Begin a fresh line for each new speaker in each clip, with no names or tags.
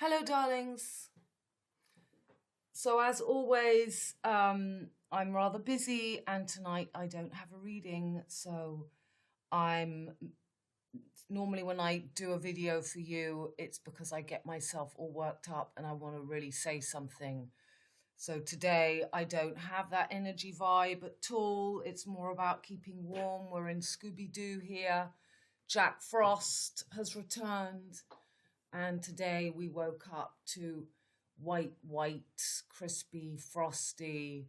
Hello, darlings. So as always, I'm rather busy, and tonight I don't have a reading. So normally when I do a video for you, it's because I get myself all worked up and I want to really say something. So today I don't have that energy vibe at all. It's more about keeping warm. We're in Scooby-Doo here. Jack Frost has returned. And today we woke up to white, crispy, frosty,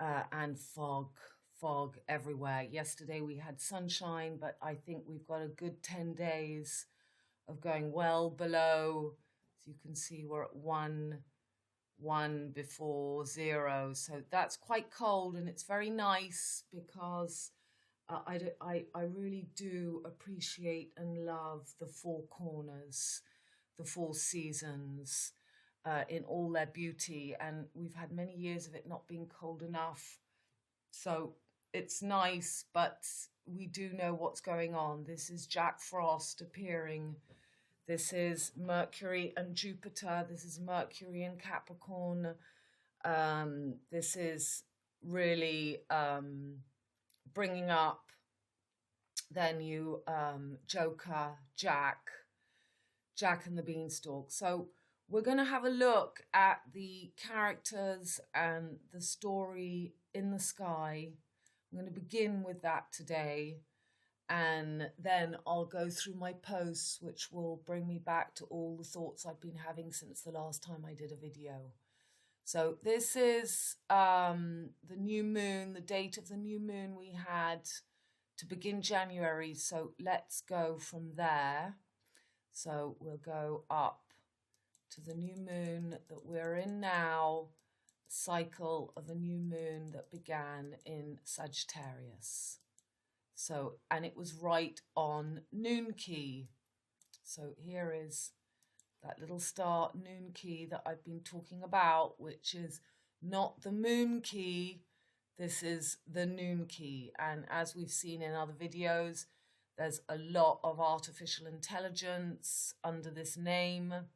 and fog everywhere. Yesterday we had sunshine, but I think we've got a good 10 days of going well below. As you can see, we're at one before 0. So that's quite cold, and it's very nice because I really do appreciate and love the four corners, the 4 seasons in all their beauty, and we've had many years of it not being cold enough, so it's nice, but we do know what's going on. This is Jack Frost appearing. This is Mercury and Jupiter. This is Mercury and Capricorn. This is really bringing up their new Joker, Jack and the Beanstalk. So we're going to have a look at the characters and the story in the sky. I'm going to begin with that today, and then I'll go through my posts, which will bring me back to all the thoughts I've been having since the last time I did a video. So this is the new moon, the date of the new moon we had to begin January. So let's go from there. So we'll go up to the new moon that we're in now, cycle of a new moon that began in Sagittarius. So, and it was right on noon key. So here is that little star noon key that I've been talking about, which is not the moon key. This is the noon key. And as we've seen in other videos, there's a lot of artificial intelligence under this name,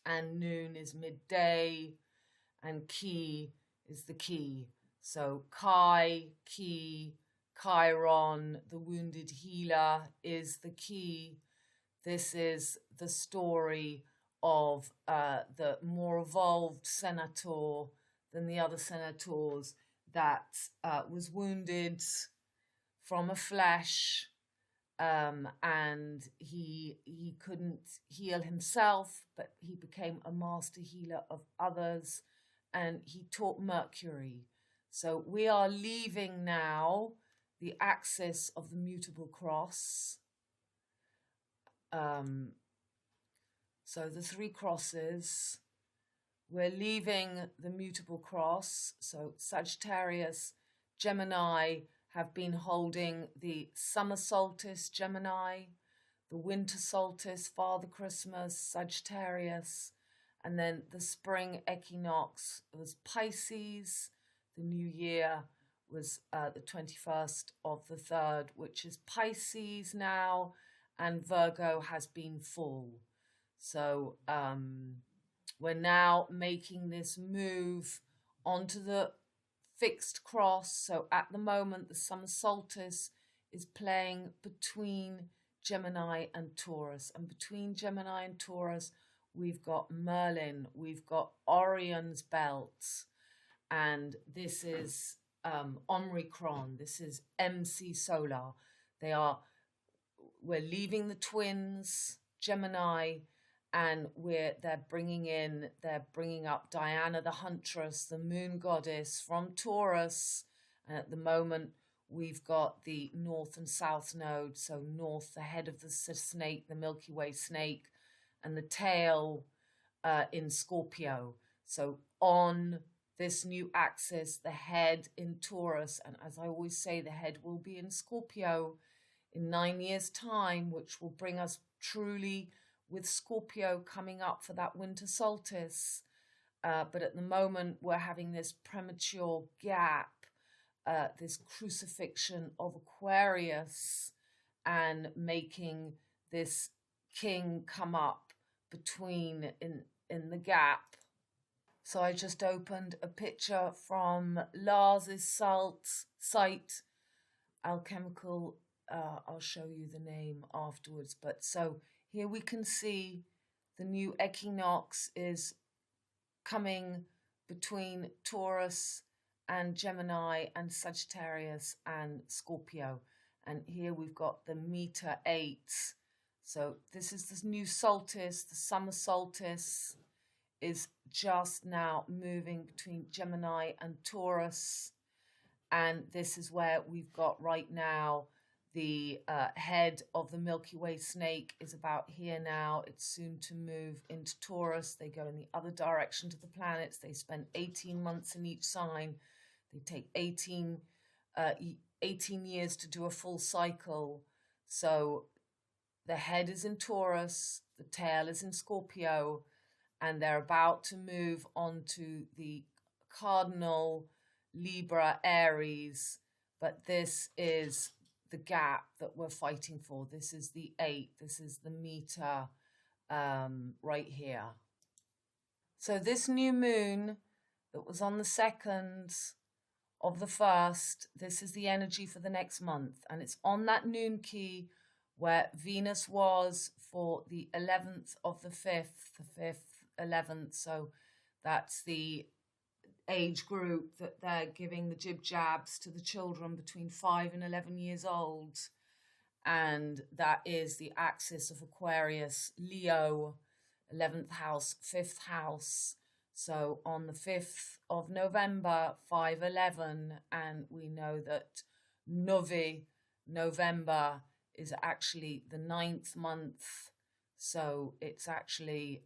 and noon is midday, and key is the key. So Chi, key, Chiron, the wounded healer, is the key. This is the story of the more evolved senator than the other senators that was wounded from a flesh. And he couldn't heal himself, but he became a master healer of others, and he taught Mercury. So we are leaving now the axis of the mutable cross. So the 3 crosses, we're leaving the mutable cross. So Sagittarius, Gemini have been holding the summer solstice, Gemini, the winter solstice, Father Christmas, Sagittarius, and then the spring equinox was Pisces. The new year was the 21st of the 3rd, which is Pisces now, and Virgo has been full. So we're now making this move onto the fixed cross. So at the moment, the summer solstice is playing between Gemini and Taurus. And between Gemini and Taurus, we've got Merlin, we've got Orion's belt, and this is Omicron, this is MC Solar. We're leaving the twins, Gemini, and they're bringing up Diana the Huntress, the moon goddess from Taurus. And at the moment, we've got the north and south node. So north, the head of the snake, the Milky Way snake, and the tail in Scorpio. So on this new axis, the head in Taurus, and as I always say, the head will be in Scorpio in 9 years' time, which will bring us truly with Scorpio coming up for that winter solstice. But at the moment, we're having this premature gap, this crucifixion of Aquarius, and making this king come up between in the gap. So I just opened a picture from Lars's site, Alchemical. I'll show you the name afterwards. But so here we can see the new equinox is coming between Taurus and Gemini and Sagittarius and Scorpio. And here we've got the meter 8. So this is the new solstice. The summer solstice is just now moving between Gemini and Taurus. And this is where we've got right now the head of the Milky Way snake is about here now. It's soon to move into Taurus. They go in the other direction to the planets. They spend 18 months in each sign. They take 18 years to do a full cycle. So the head is in Taurus, the tail is in Scorpio, and they're about to move on to the cardinal Libra Aries. But this is the gap that we're fighting for. This is the 8. This is the meter right here. So this new moon that was on the 2nd of the 1st, this is the energy for the next month. And it's on that noon key where Venus was for the 11th of the 5th, the 5th, 11th. So that's the age group that they're giving the jib jabs to the children between 5 and 11 years old. And that is the axis of Aquarius, Leo, 11th house, 5th house. So on the 5th of November, 5/11, and we know that November is actually the 9th month. So it's actually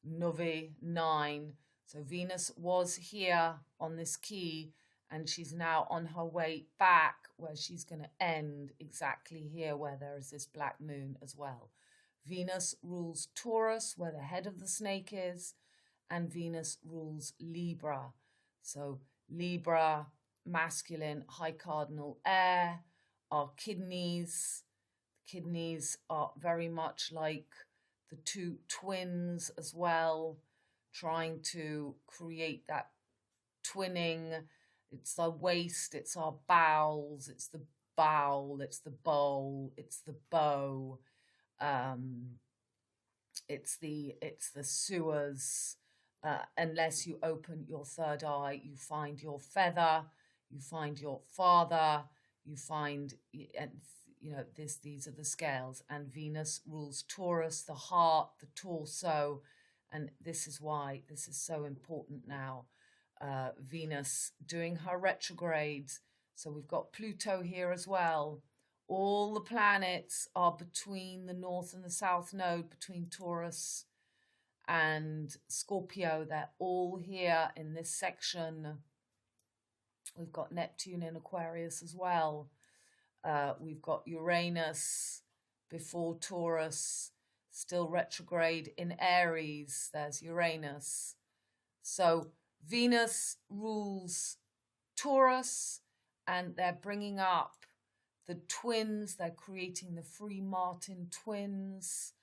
Nove 9. So Venus was here on this key, and she's now on her way back, where she's going to end exactly here, where there is this black moon as well. Venus rules Taurus, where the head of the snake is, and Venus rules Libra. So Libra, masculine, high cardinal air, our kidneys. Kidneys are very much like the two twins as well, trying to create that twinning. It's our waist, it's our bowels, it's the bowel, it's the bowl, it's the bow, it's the sewers. Unless you open your third eye, you find your feather, you find your father, you find, and you know, these are the scales. And Venus rules Taurus, the heart, the torso. And this is why this is so important now. Venus doing her retrogrades. So we've got Pluto here as well. All the planets are between the north and the south node, between Taurus and Scorpio. They're all here in this section. We've got Neptune in Aquarius as well. We've got Uranus before Taurus, still retrograde in Aries. There's Uranus. So Venus rules Taurus, and they're bringing up the twins. They're creating the Free Martin twins,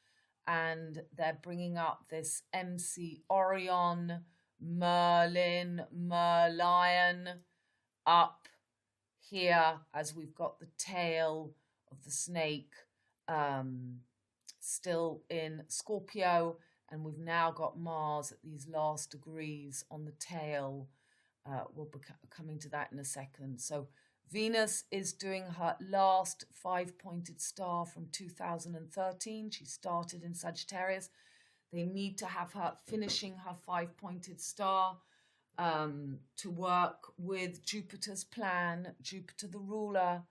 and they're bringing up this MC Orion, Merlin, Merlion up here, as we've got the tail of the snake still in Scorpio, and we've now got Mars at these last degrees on the tail. We'll be coming to that in a second. So Venus is doing her last 5-pointed star from 2013. She started in Sagittarius. They need to have her finishing her 5-pointed star to work with Jupiter's plan, Jupiter the ruler,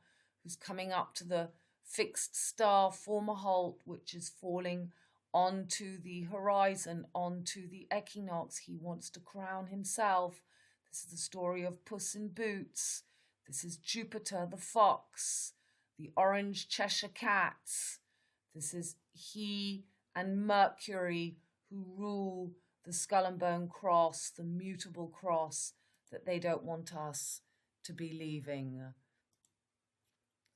who's coming up to the fixed star Fomalhaut, which is falling onto the horizon, onto the equinox. He wants to crown himself. This is the story of Puss in Boots. This is Jupiter the fox, the orange Cheshire cats. This is he and Mercury, who rule the skull and bone cross, the mutable cross that they don't want us to be leaving.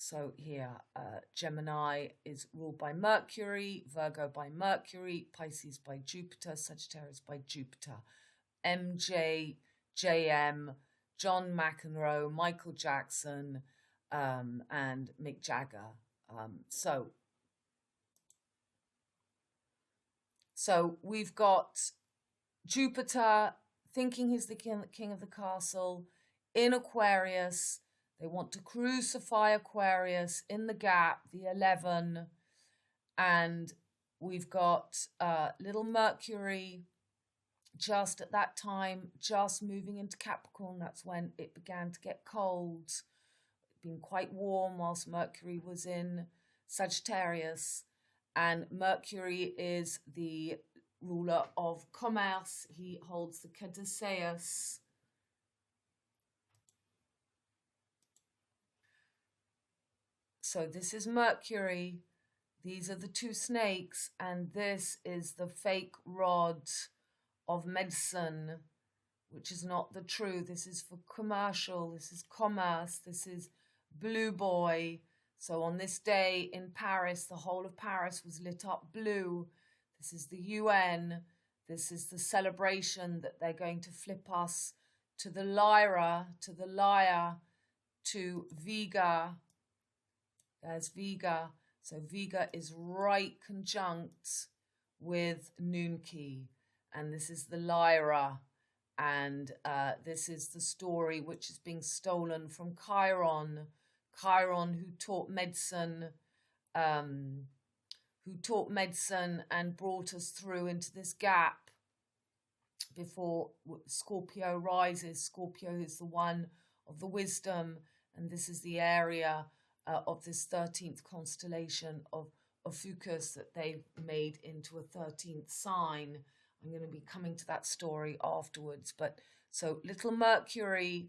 So here, Gemini is ruled by Mercury, Virgo by Mercury, Pisces by Jupiter, Sagittarius by Jupiter. MJ, JM, John McEnroe, Michael Jackson, and Mick Jagger. So we've got Jupiter thinking he's the king of the castle in Aquarius. They want to crucify Aquarius in the gap, the 11. And we've got little Mercury just at that time, just moving into Capricorn. That's when it began to get cold. It'd been quite warm whilst Mercury was in Sagittarius. And Mercury is the ruler of commerce. He holds the caduceus. So this is Mercury. These are the two snakes, and this is the fake rod of medicine, which is not the true. This is for commercial. This is commerce. This is blue boy. So on this day in Paris, the whole of Paris was lit up blue. This is the UN. This is the celebration that they're going to flip us to the lyra, to the lyre, to Vega. There's Vega. So Vega is right conjunct with Noonki. And this is the lyra. And this is the story which is being stolen from Chiron. Chiron, who taught medicine and brought us through into this gap before Scorpio rises. Scorpio is the one of the wisdom, and this is the area of this 13th constellation of Ophiuchus that they've made into a 13th sign. I'm going to be coming to that story afterwards. But so little Mercury,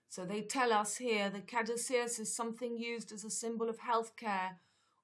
so they tell us here the caduceus is something used as a symbol of healthcare,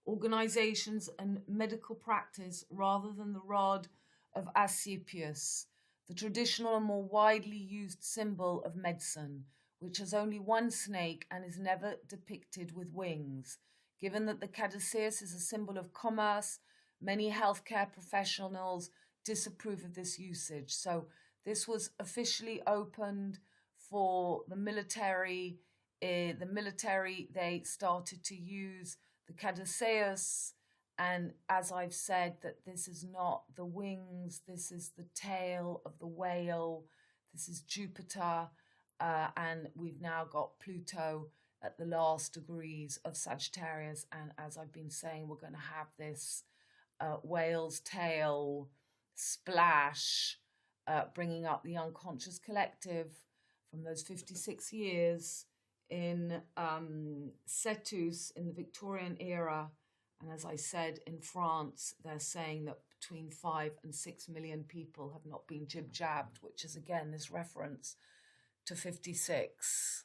organizations and medical practice rather than the rod of Asclepius, the traditional and more widely used symbol of medicine, which has only one snake and is never depicted with wings. Given that the caduceus is a symbol of commerce, many healthcare professionals disapprove of this usage. So this was officially opened for the military. They started to use the caduceus, and as I've said, that this is not the wings, this is the tail of the whale, this is Jupiter, and we've now got Pluto at the last degrees of Sagittarius, and as I've been saying, we're going to have this whale's tail splash, bringing up the unconscious collective from those 56 years in Cetus in the Victorian era. And as I said, in France, they're saying that between 5 and 6 million people have not been jib-jabbed, which is again this reference to 56.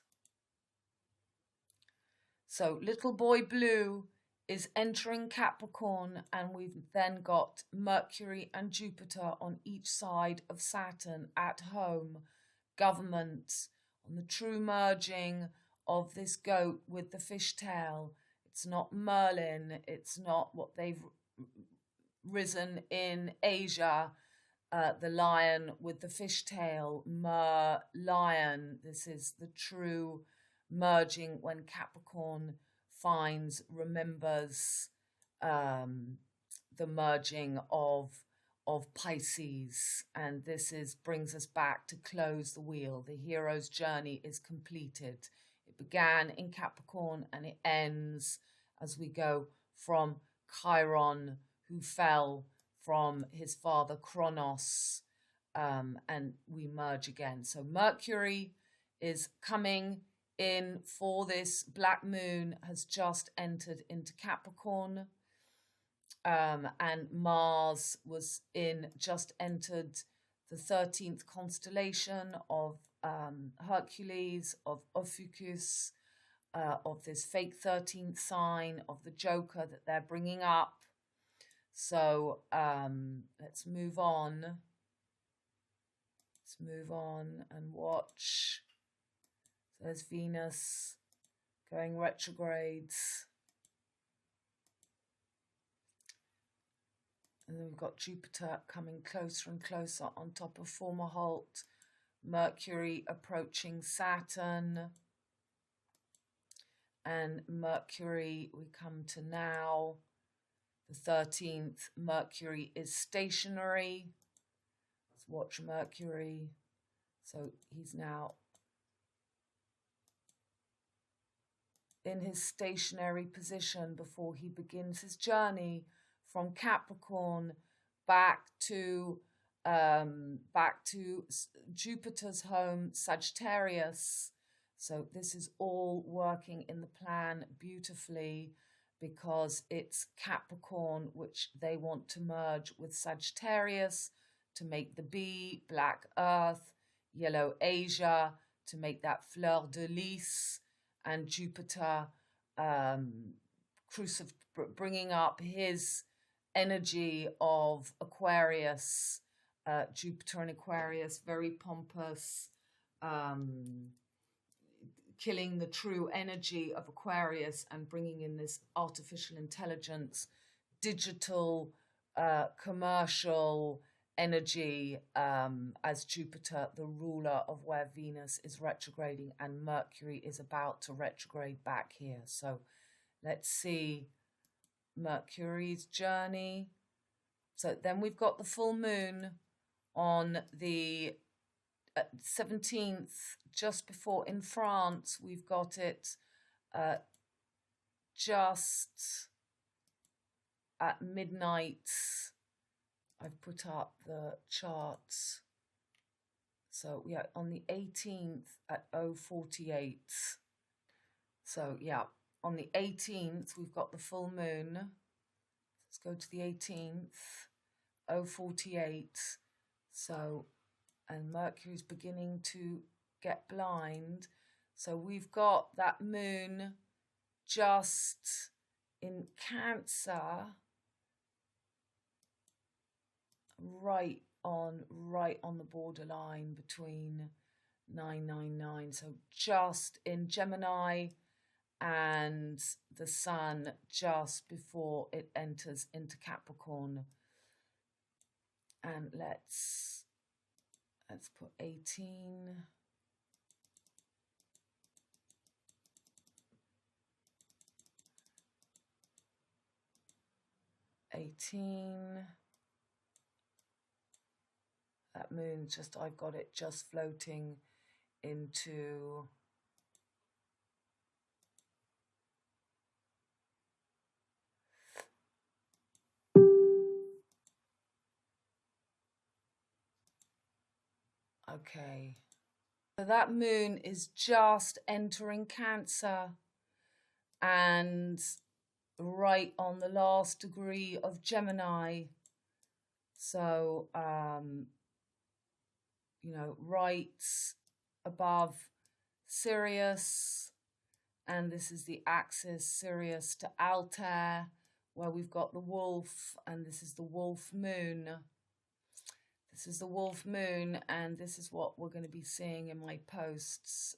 So little boy blue is entering Capricorn, and we've then got Mercury and Jupiter on each side of Saturn at home, government, on the true merging of this goat with the fishtail. It's not Merlin, it's not what they've risen in Asia, the lion with the fishtail, lion. This is the true merging when Capricorn remembers the merging of Pisces, and this brings us back to close the wheel. The hero's journey is completed. It began in Capricorn and it ends as we go from Chiron, who fell from his father Kronos, and we merge again. So Mercury is coming in for this black moon, has just entered into Capricorn, and Mars was just entered the 13th constellation of Hercules, of Ophiuchus, of this fake 13th sign of the Joker that they're bringing up. So let's move on. Let's move on and watch. So there's Venus going retrogrades. And then we've got Jupiter coming closer and closer on top of Fomalhaut. Mercury approaching Saturn. And Mercury, we come to now, the 13th. Mercury is stationary. Let's watch Mercury. So he's now in his stationary position before he begins his journey from Capricorn back to Jupiter's home, Sagittarius. So this is all working in the plan beautifully because it's Capricorn, which they want to merge with Sagittarius to make the bee, black earth, yellow Asia, to make that fleur de lis, and Jupiter bringing up his energy of Aquarius, Jupiter and Aquarius, very pompous, killing the true energy of Aquarius and bringing in this artificial intelligence, digital, commercial energy as Jupiter, the ruler of where Venus is retrograding and Mercury is about to retrograde back here. So let's see Mercury's journey. So then we've got the full moon on the 17th, just before in France. We've got it just at midnight. I've put up the charts. So yeah, on the 18th at 0:48. So yeah, on the 18th, we've got the full moon. Let's go to the 18th, 0:48. So, and Mercury's beginning to get blind. So we've got that moon just in Cancer, right on the borderline between 999. So just in Gemini, and the sun just before it enters into Capricorn. And let's put 18. That moon just, I've got it just floating into okay. So that moon is just entering Cancer and right on the last degree of Gemini. So, you know, right above Sirius, and this is the axis Sirius to Altair, where we've got the wolf, and this is the wolf moon. This is the wolf moon, and this is what we're going to be seeing in my posts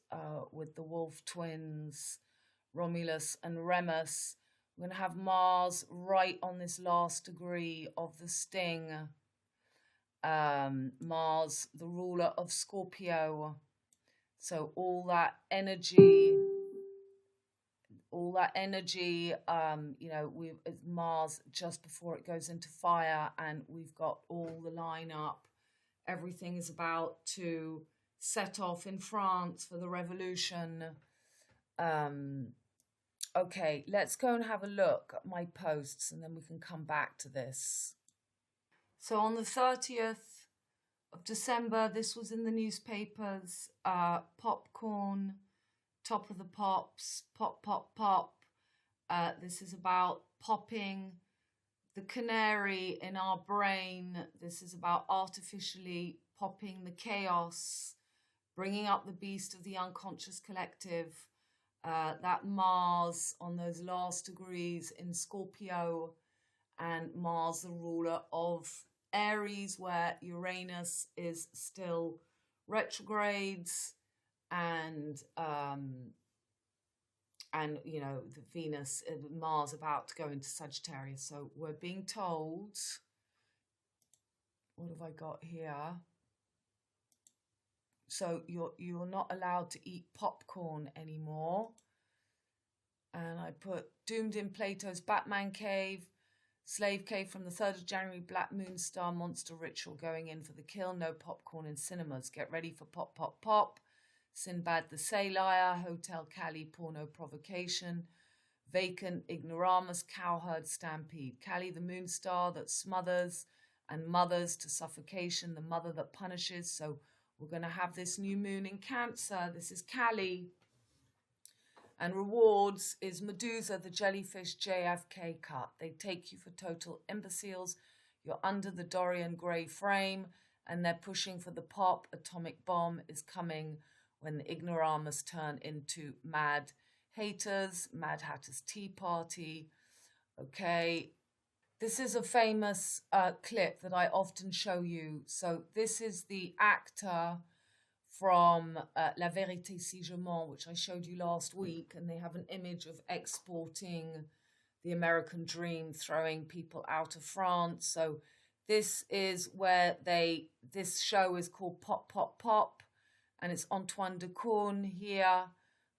with the wolf twins, Romulus and Remus. We're going to have Mars right on this last degree of the sting. Mars, the ruler of Scorpio. So all that energy, you know, Mars just before it goes into fire, and we've got all the lineup. Everything is about to set off in France for the revolution. Okay, let's go and have a look at my posts and then we can come back to this. So on the 30th of December, this was in the newspapers, popcorn, top of the pops, pop, pop, pop. This is about popping the canary in our brain. This is about artificially popping the chaos, bringing up the beast of the unconscious collective. That Mars on those last degrees in Scorpio, and Mars, the ruler of Aries, where Uranus is still retrogrades, and you know, the Venus, Mars about to go into Sagittarius. So we're being told, what have I got here? So you're not allowed to eat popcorn anymore. And I put doomed in Plato's Batman cave, slave cave from the 3rd of January, Black Moon Star monster ritual going in for the kill, no popcorn in cinemas. Get ready for pop, pop, pop. Sinbad the Sailor, Hotel Cali, porno provocation. Vacant, ignoramus, cowherd stampede. Cali the moon star that smothers and mothers to suffocation, the mother that punishes. So we're going to have this new moon in Cancer. This is Cali. And rewards is Medusa, the jellyfish JFK cut. They take you for total imbeciles. You're under the Dorian Gray frame, and they're pushing for the pop. Atomic bomb is coming when the ignoramus turn into mad haters. Mad Hatter's Tea Party. Okay. This is a famous clip that I often show you. So this is the actor from La Vérité si je mens, which I showed you last week, and they have an image of exporting the American dream, throwing people out of France. So this is where this show is called Pop, Pop, Pop, and it's Antoine de Caunes here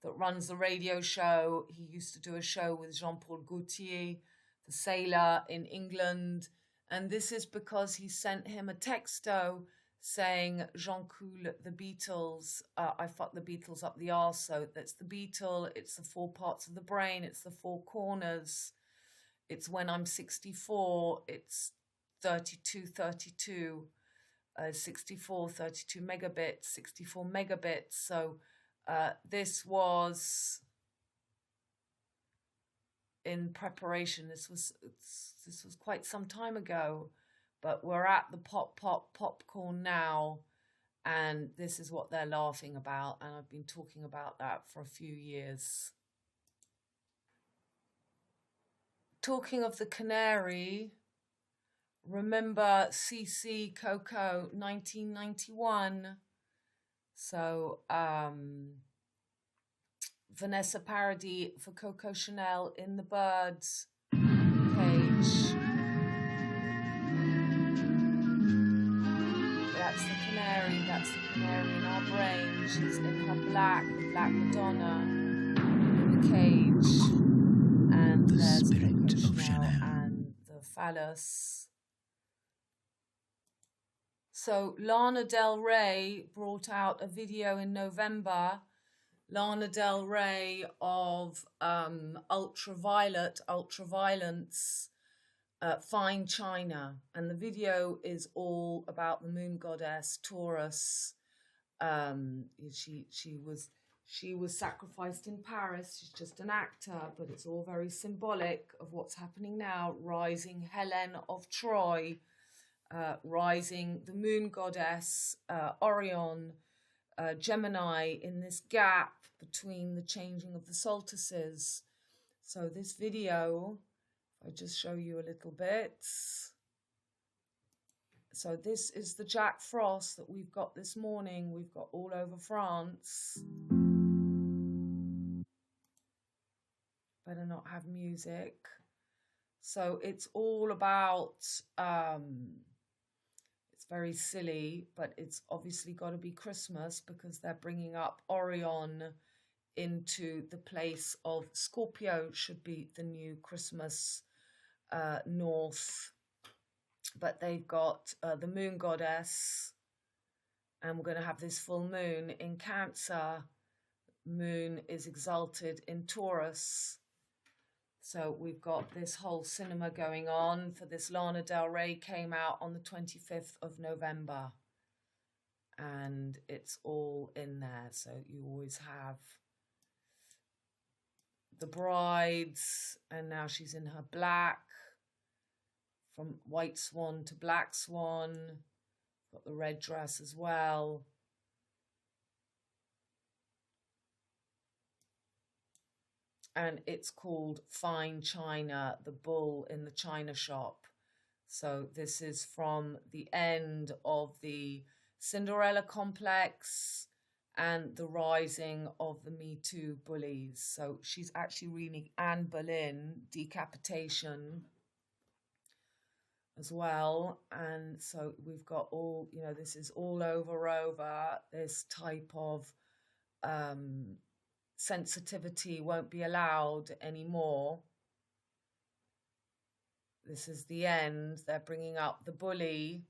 that runs the radio show. He used to do a show with Jean-Paul Gaultier, the sailor in England, and this is because he sent him a texto saying, Jean Cool, the Beatles, I fucked the Beatles up the arse. So that's the beetle, it's the 4 parts of the brain, it's the 4 corners, it's when I'm 64, it's 3232, 64, 32 megabits, 64 megabits. So this was in preparation. This was quite some time ago. But we're at the popcorn now, and this is what they're laughing about, and I've been talking about that for a few years. Talking of the canary, remember CC Coco 1991? So Vanessa Paradis for Coco Chanel in the Birds page. That's the canary in our brain. She's in her black, the Black Madonna in the cage. And there's the spirit of Chanel and the phallus. So Lana Del Rey brought out a video in November. Lana Del Rey of ultraviolence. Fine China, and the video is all about the moon goddess Taurus. She was sacrificed in Paris. She's just an actor, but it's all very symbolic of what's happening now. Rising Helen of Troy, rising the moon goddess Orion, Gemini, in this gap between the changing of the solstices. So this video, I'll just show you a little bit. So this is the Jack Frost that we've got this morning. We've got all over France. Better not have music. So it's all about, it's very silly, but it's obviously got to be Christmas because they're bringing up Orion into the place of Scorpio. Should be the new Christmas north, but they've got the moon goddess, and we're going to have this full moon in Cancer. Moon is exalted in Taurus. So we've got this whole cinema going on for this. Lana Del Rey came out on the 25th of November, and it's all in there. So you always have the brides, and now she's in her black, from white swan to black swan. Got the red dress as well. And it's called Fine China, the bull in the china shop. So this is from the end of the Cinderella complex, and the rising of the Me Too bullies. So she's actually reading Anne Boleyn, Decapitation, as well. And so we've got all, you know, this is all over. This type of sensitivity won't be allowed anymore. This is the end. They're bringing up the bully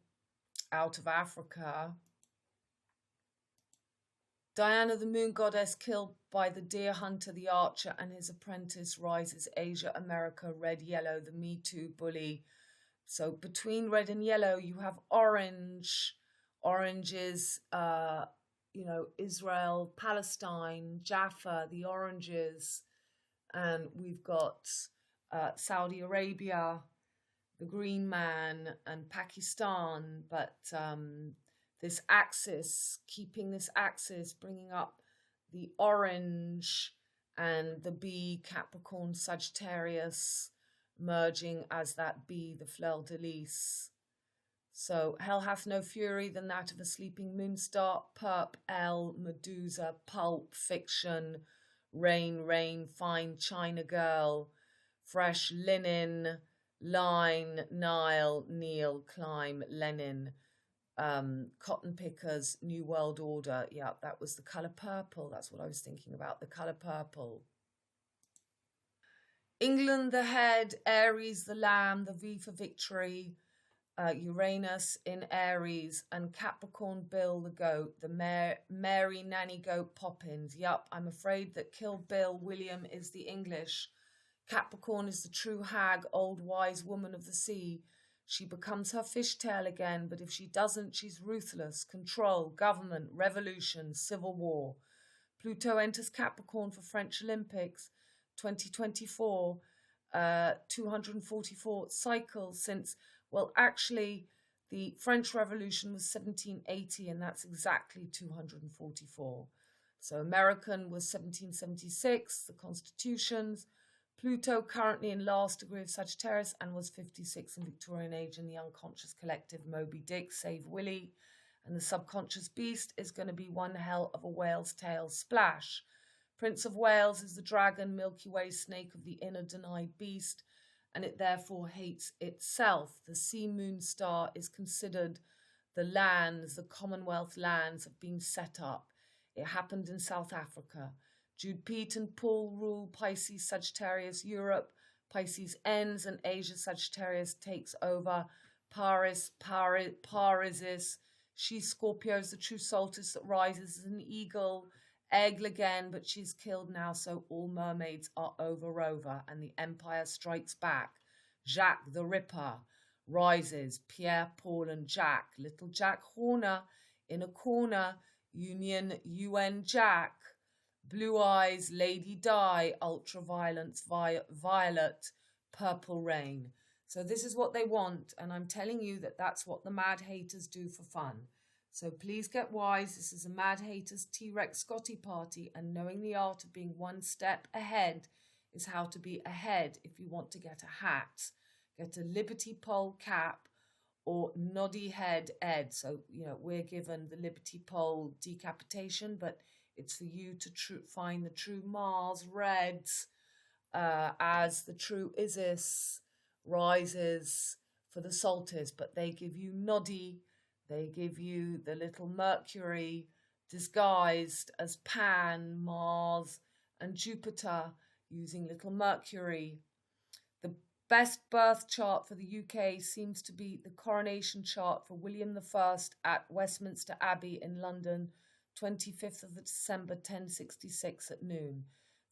out of Africa. Diana, the moon goddess, killed by the deer hunter, the archer, and his apprentice, rises Asia, America, red, yellow, the Me Too bully. So between red and yellow, you have orange. Orange is, you know, Israel, Palestine, Jaffa, the oranges. And we've got Saudi Arabia, the green man, and Pakistan. But this axis, keeping this axis, bringing up the orange and the bee, Capricorn, Sagittarius, merging as that bee, the fleur-de-lis. So hell hath no fury than that of a sleeping moon star, perp, L, Medusa, pulp, fiction, rain, fine China girl, fresh linen, line, Nile, Neil, climb, Lenin, cotton pickers, New World Order. Yeah, that was the colour purple. That's what I was thinking about, the colour purple. England, the head, Aries, the lamb, the V for victory, Uranus in Aries, and Capricorn, Bill, the goat, the Mary nanny goat Poppins. Yup, I'm afraid that Kill Bill William is the English. Capricorn is the true hag, old wise woman of the sea. She becomes her fishtail again, but if she doesn't, she's ruthless. Control, government, revolution, civil war. Pluto enters Capricorn for French Olympics 2024, 244 cycles since, well, actually, the French Revolution was 1780, and that's exactly 244. So American was 1776, the constitutions. Pluto currently in last degree of Sagittarius and was 56 in Victorian age in the unconscious collective Moby Dick, Save Willie. And the subconscious beast is going to be one hell of a whale's tail splash. Prince of Wales is the dragon, Milky Way snake of the inner denied beast, and it therefore hates itself. The sea moon star is considered the lands, the Commonwealth lands have been set up. It happened in South Africa. Jude, Pete and Paul rule Pisces, Sagittarius, Europe. Pisces ends and Asia, Sagittarius takes over. Parisis. She's Scorpio's the true solstice that rises as an eagle. Aigle again, but she's killed now, so all mermaids are over, and the empire strikes back. Jacques the Ripper rises. Pierre, Paul and Jack. Little Jack Horner in a corner. UN Jack. Blue eyes, Lady Di, ultraviolence, violet, purple rain. So this is what they want, and I'm telling you that that's what the mad haters do for fun. So please get wise. This is a mad haters T-Rex Scotty party, and knowing the art of being one step ahead is how to be ahead if you want to get a hat. Get a Liberty Pole cap or noddy head Ed. So, you know, we're given the Liberty Pole decapitation, but it's for you to find the true Mars reds as the true Isis rises for the solstice, but they give you noddy. They give you the little Mercury disguised as Pan, Mars, and Jupiter using little Mercury. The best birth chart for the UK seems to be the coronation chart for William I at Westminster Abbey in London, 25th of December, 1066 at noon.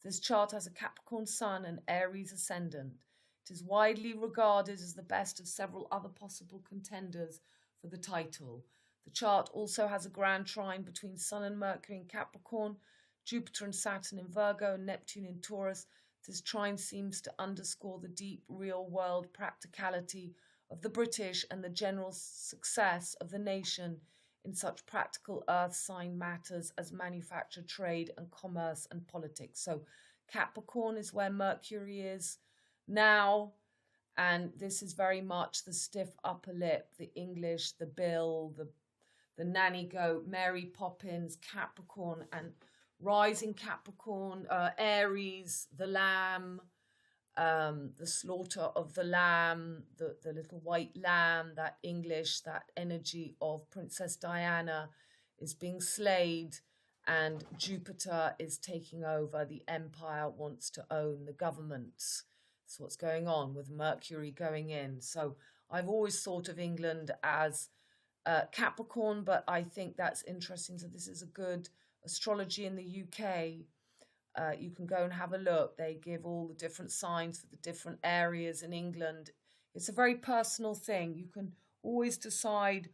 This chart has a Capricorn sun and Aries ascendant. It is widely regarded as the best of several other possible contenders for the title. The chart also has a grand trine between Sun and Mercury in Capricorn, Jupiter and Saturn in Virgo, and Neptune in Taurus. This trine seems to underscore the deep real-world practicality of the British and the general success of the nation in such practical earth sign matters as manufacture, trade and commerce and politics. So Capricorn is where Mercury is now, and this is very much the stiff upper lip, the English, the bill, the nanny goat, Mary Poppins, Capricorn and rising Capricorn, Aries, the lamb, the slaughter of the lamb, the little white lamb, that English, that energy of Princess Diana is being slayed, and Jupiter is taking over. The empire wants to own the governments. That's what's going on with Mercury going in. So I've always thought of England as Capricorn, but I think that's interesting. So this is a good astrology in the UK. You can go and have a look. They give all the different signs for the different areas in England. It's a very personal thing. You can always decide,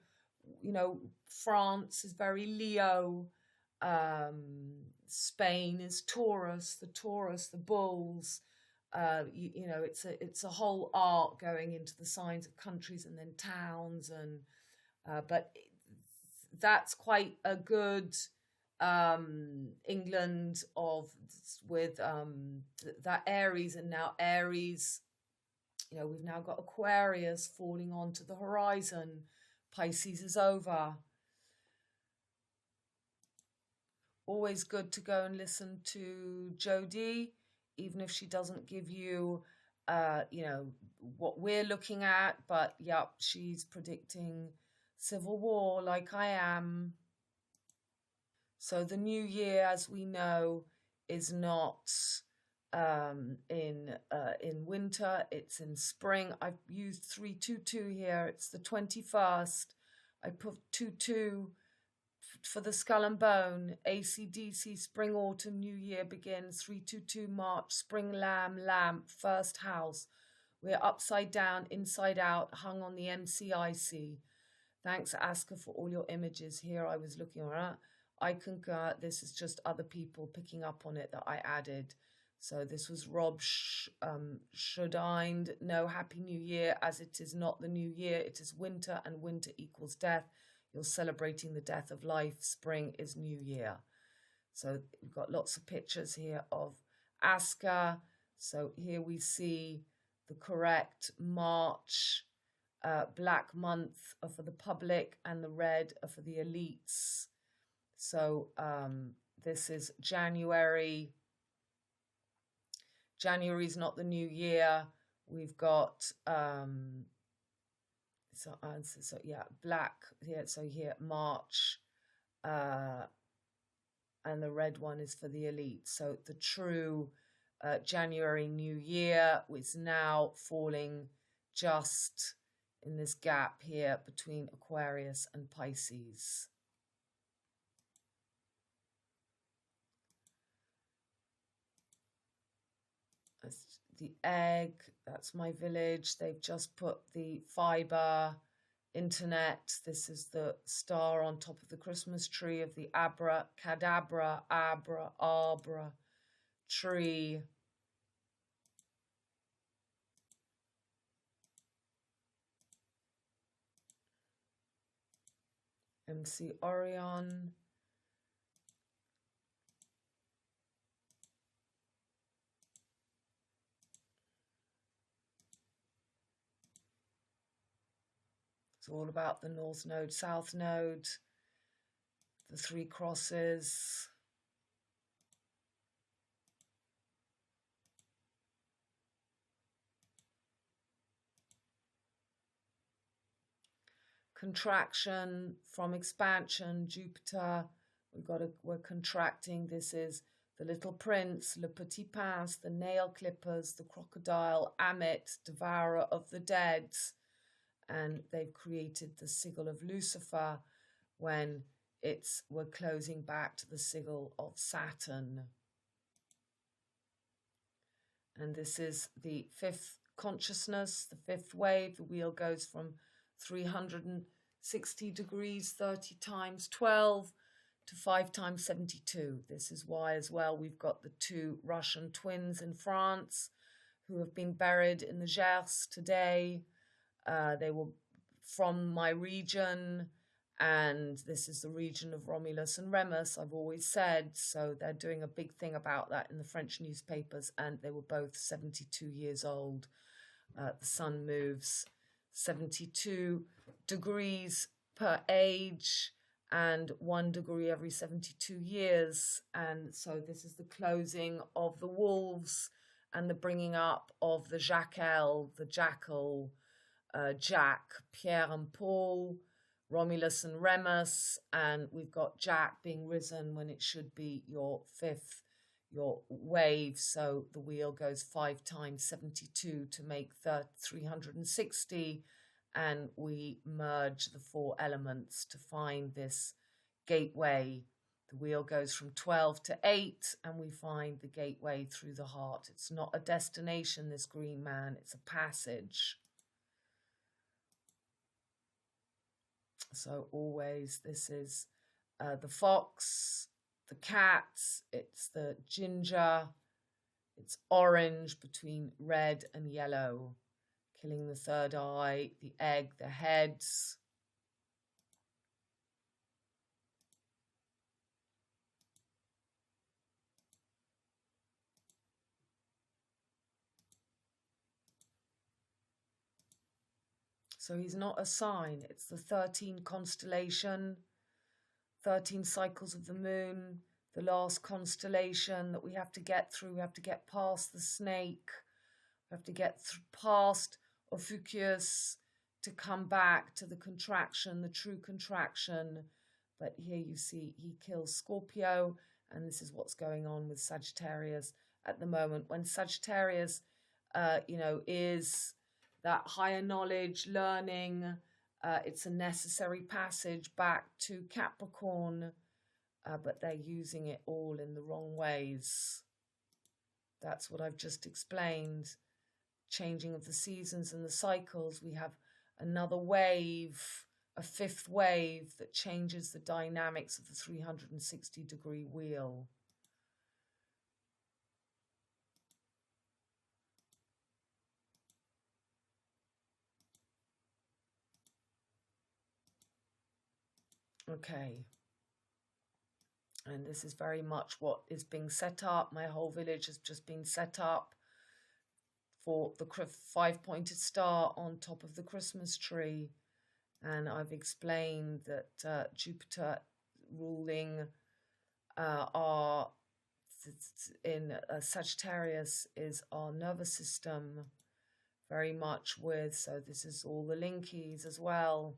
you know, France is very Leo. Spain is Taurus, the bulls. You know, it's a whole art going into the signs of countries and then towns, and but that's quite a good England with that Aries. And now Aries, you know, we've now got Aquarius falling onto the horizon. Pisces is over. Always good to go and listen to Jodie, even if she doesn't give you, you know, what we're looking at. But yep, she's predicting civil war like I am. So the new year, as we know, is not in winter, it's in spring. I've used 322 here. It's the 21st. I put 22 for the skull and bone. AC/DC, spring, autumn, new year begins. 322 March, spring, lamb, first house. We're upside down, inside out, hung on the MCIC. Thanks, Aska, for all your images here. I was looking at. I concur. This is just other people picking up on it that I added. So this was Rob Shodind. No, Happy New Year, as it is not the new year. It is winter, and winter equals death. You're celebrating the death of life. Spring is new year. So we've got lots of pictures here of Aska. So here we see the correct March. Black month are for the public, and the red are for the elites. So this is January. January is not the new year. We've got so yeah, black here. So here March, and the red one is for the elite. So the true January new year is now falling just in this gap here between Aquarius and Pisces. That's the egg, that's my village. They've just put the fiber internet. This is the star on top of the Christmas tree of the abracadabra, abra tree. MC Orion. It's all about the North Node, South Node, the three crosses. Contraction from expansion, Jupiter. We're contracting. This is the Little Prince, Le Petit Prince, the nail clippers, the crocodile, Amit, devourer of the dead. And they've created the sigil of Lucifer when we're closing back to the sigil of Saturn. And this is the fifth consciousness, the fifth wave. The wheel goes from 360 degrees, 30 times 12 to 5 times 72. This is why as well we've got the two Russian twins in France who have been buried in the Gers today. They were from my region, and this is the region of Romulus and Remus, I've always said. So they're doing a big thing about that in the French newspapers, and they were both 72 years old. The sun moves 72 degrees per age, and 1 degree every 72 years. And so this is the closing of the wolves and the bringing up of the jackal, Jack, Pierre and Paul, Romulus and Remus, and we've got Jack being risen when it should be your fifth, your wave. So the wheel goes 5 times 72 to make 360, and we merge the 4 elements to find this gateway. The wheel goes from 12 to 8, and we find the gateway through the heart. It's not a destination, this green man, it's a passage. So always this is the fox, the cat, it's the ginger, it's orange between red and yellow, killing the third eye, the egg, the heads. So he's not a sign, it's the 13 constellation, 13 cycles of the moon, the last constellation that we have to get through. We have to get past the snake, we have to get past Ophiuchus to come back to the contraction, the true contraction. But here you see he kills Scorpio, and this is what's going on with Sagittarius at the moment. When Sagittarius, is that higher knowledge, learning, it's a necessary passage back to Capricorn, but they're using it all in the wrong ways. That's what I've just explained. Changing of the seasons and the cycles. We have another wave, a 5th wave that changes the dynamics of the 360-degree wheel. Okay, and this is very much what is being set up. My whole village has just been set up for the 5-pointed star on top of the Christmas tree. And I've explained that Jupiter ruling in Sagittarius is our nervous system, very much with, so this is all the linkies as well.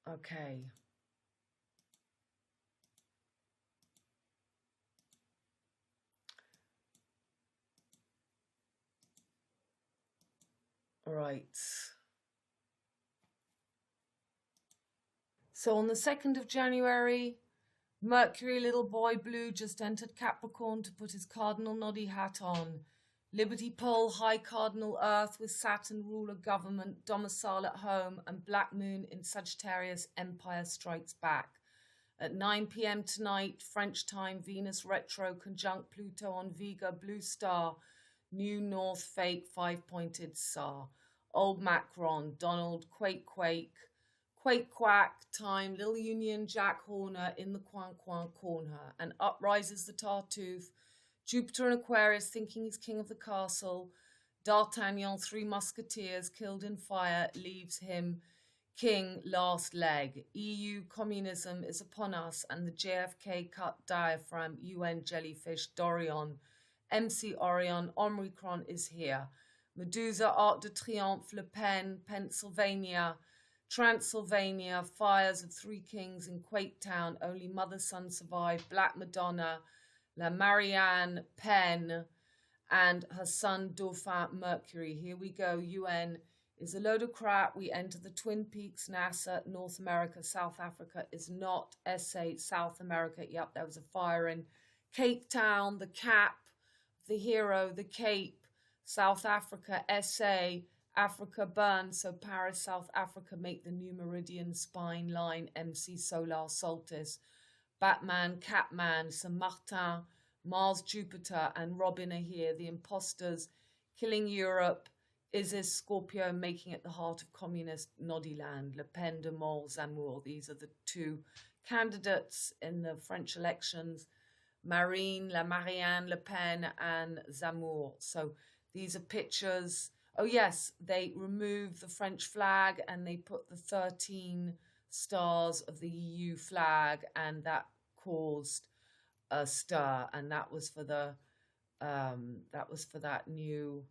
Okay. Right. So on the 2nd of January, Mercury, little boy blue, just entered Capricorn to put his cardinal noddy hat on. Liberty pole, high cardinal earth with Saturn ruler government, domicile at home, and black moon in Sagittarius, empire strikes back. At 9 p.m. tonight, French time, Venus retro conjunct Pluto on Vega, blue star, new north fake 5-pointed star. Old Macron, Donald, quake, quack, time, little Union, Jack Horner in the coin corner, and up rises the Tartuffe, Jupiter in Aquarius thinking he's king of the castle, D'Artagnan, 3 musketeers killed in fire, leaves him king last leg. EU communism is upon us, and the JFK cut diaphragm, UN jellyfish, Dorion, MC Orion, Omicron is here. Medusa, Arc de Triomphe, Le Pen, Pennsylvania, Transylvania, fires of 3 kings in Quaketown, only mother son survived, Black Madonna, La Marianne Pen, and her son Dauphin Mercury. Here we go. UN is a load of crap. We enter the Twin Peaks, NASA, North America, South Africa is not SA, South America. Yep, there was a fire in Cape Town, the cap, the hero, the Cape, South Africa, SA, Africa burns, so Paris, South Africa make the new meridian spine line, MC solar solstice, Batman, Catman, Saint Martin, Mars, Jupiter, and Robin are here, the imposters killing Europe, Isis, Scorpio making it the heart of communist Noddyland, Le Pen, de Mol, Zemmour. These are the 2 candidates in the French elections, Marine, La Marianne Le Pen, and Zemmour. So these are pictures Oh yes, they removed the French flag and they put the 13 stars of the EU flag, and that caused a stir. And that was for that new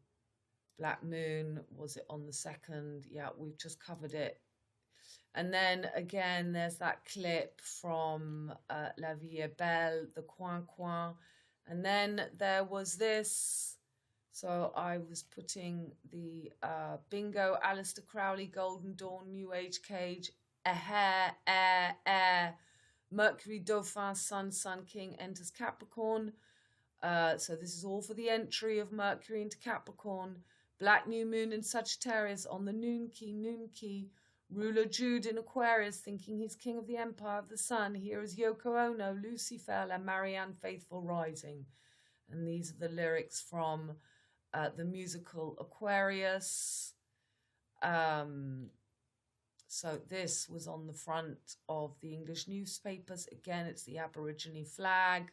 black moon. Was it on the 2nd? Yeah, we've just covered it. And then again, there's that clip from La Vie est Belle, the Coin Coin. And then there was this. So I was putting the bingo, Aleister Crowley, Golden Dawn, New Age Cage, air, Mercury, Dauphin, Sun, Sun King enters Capricorn. So this is all for the entry of Mercury into Capricorn. Black New Moon in Sagittarius on the noon key. Ruler Jude in Aquarius, thinking he's king of the empire of the sun. Here is Yoko Ono, Lucifer, and Marianne Faithfull rising. And these are the lyrics from the musical Aquarius. So this was on the front of the English newspapers. Again, it's the Aborigine flag.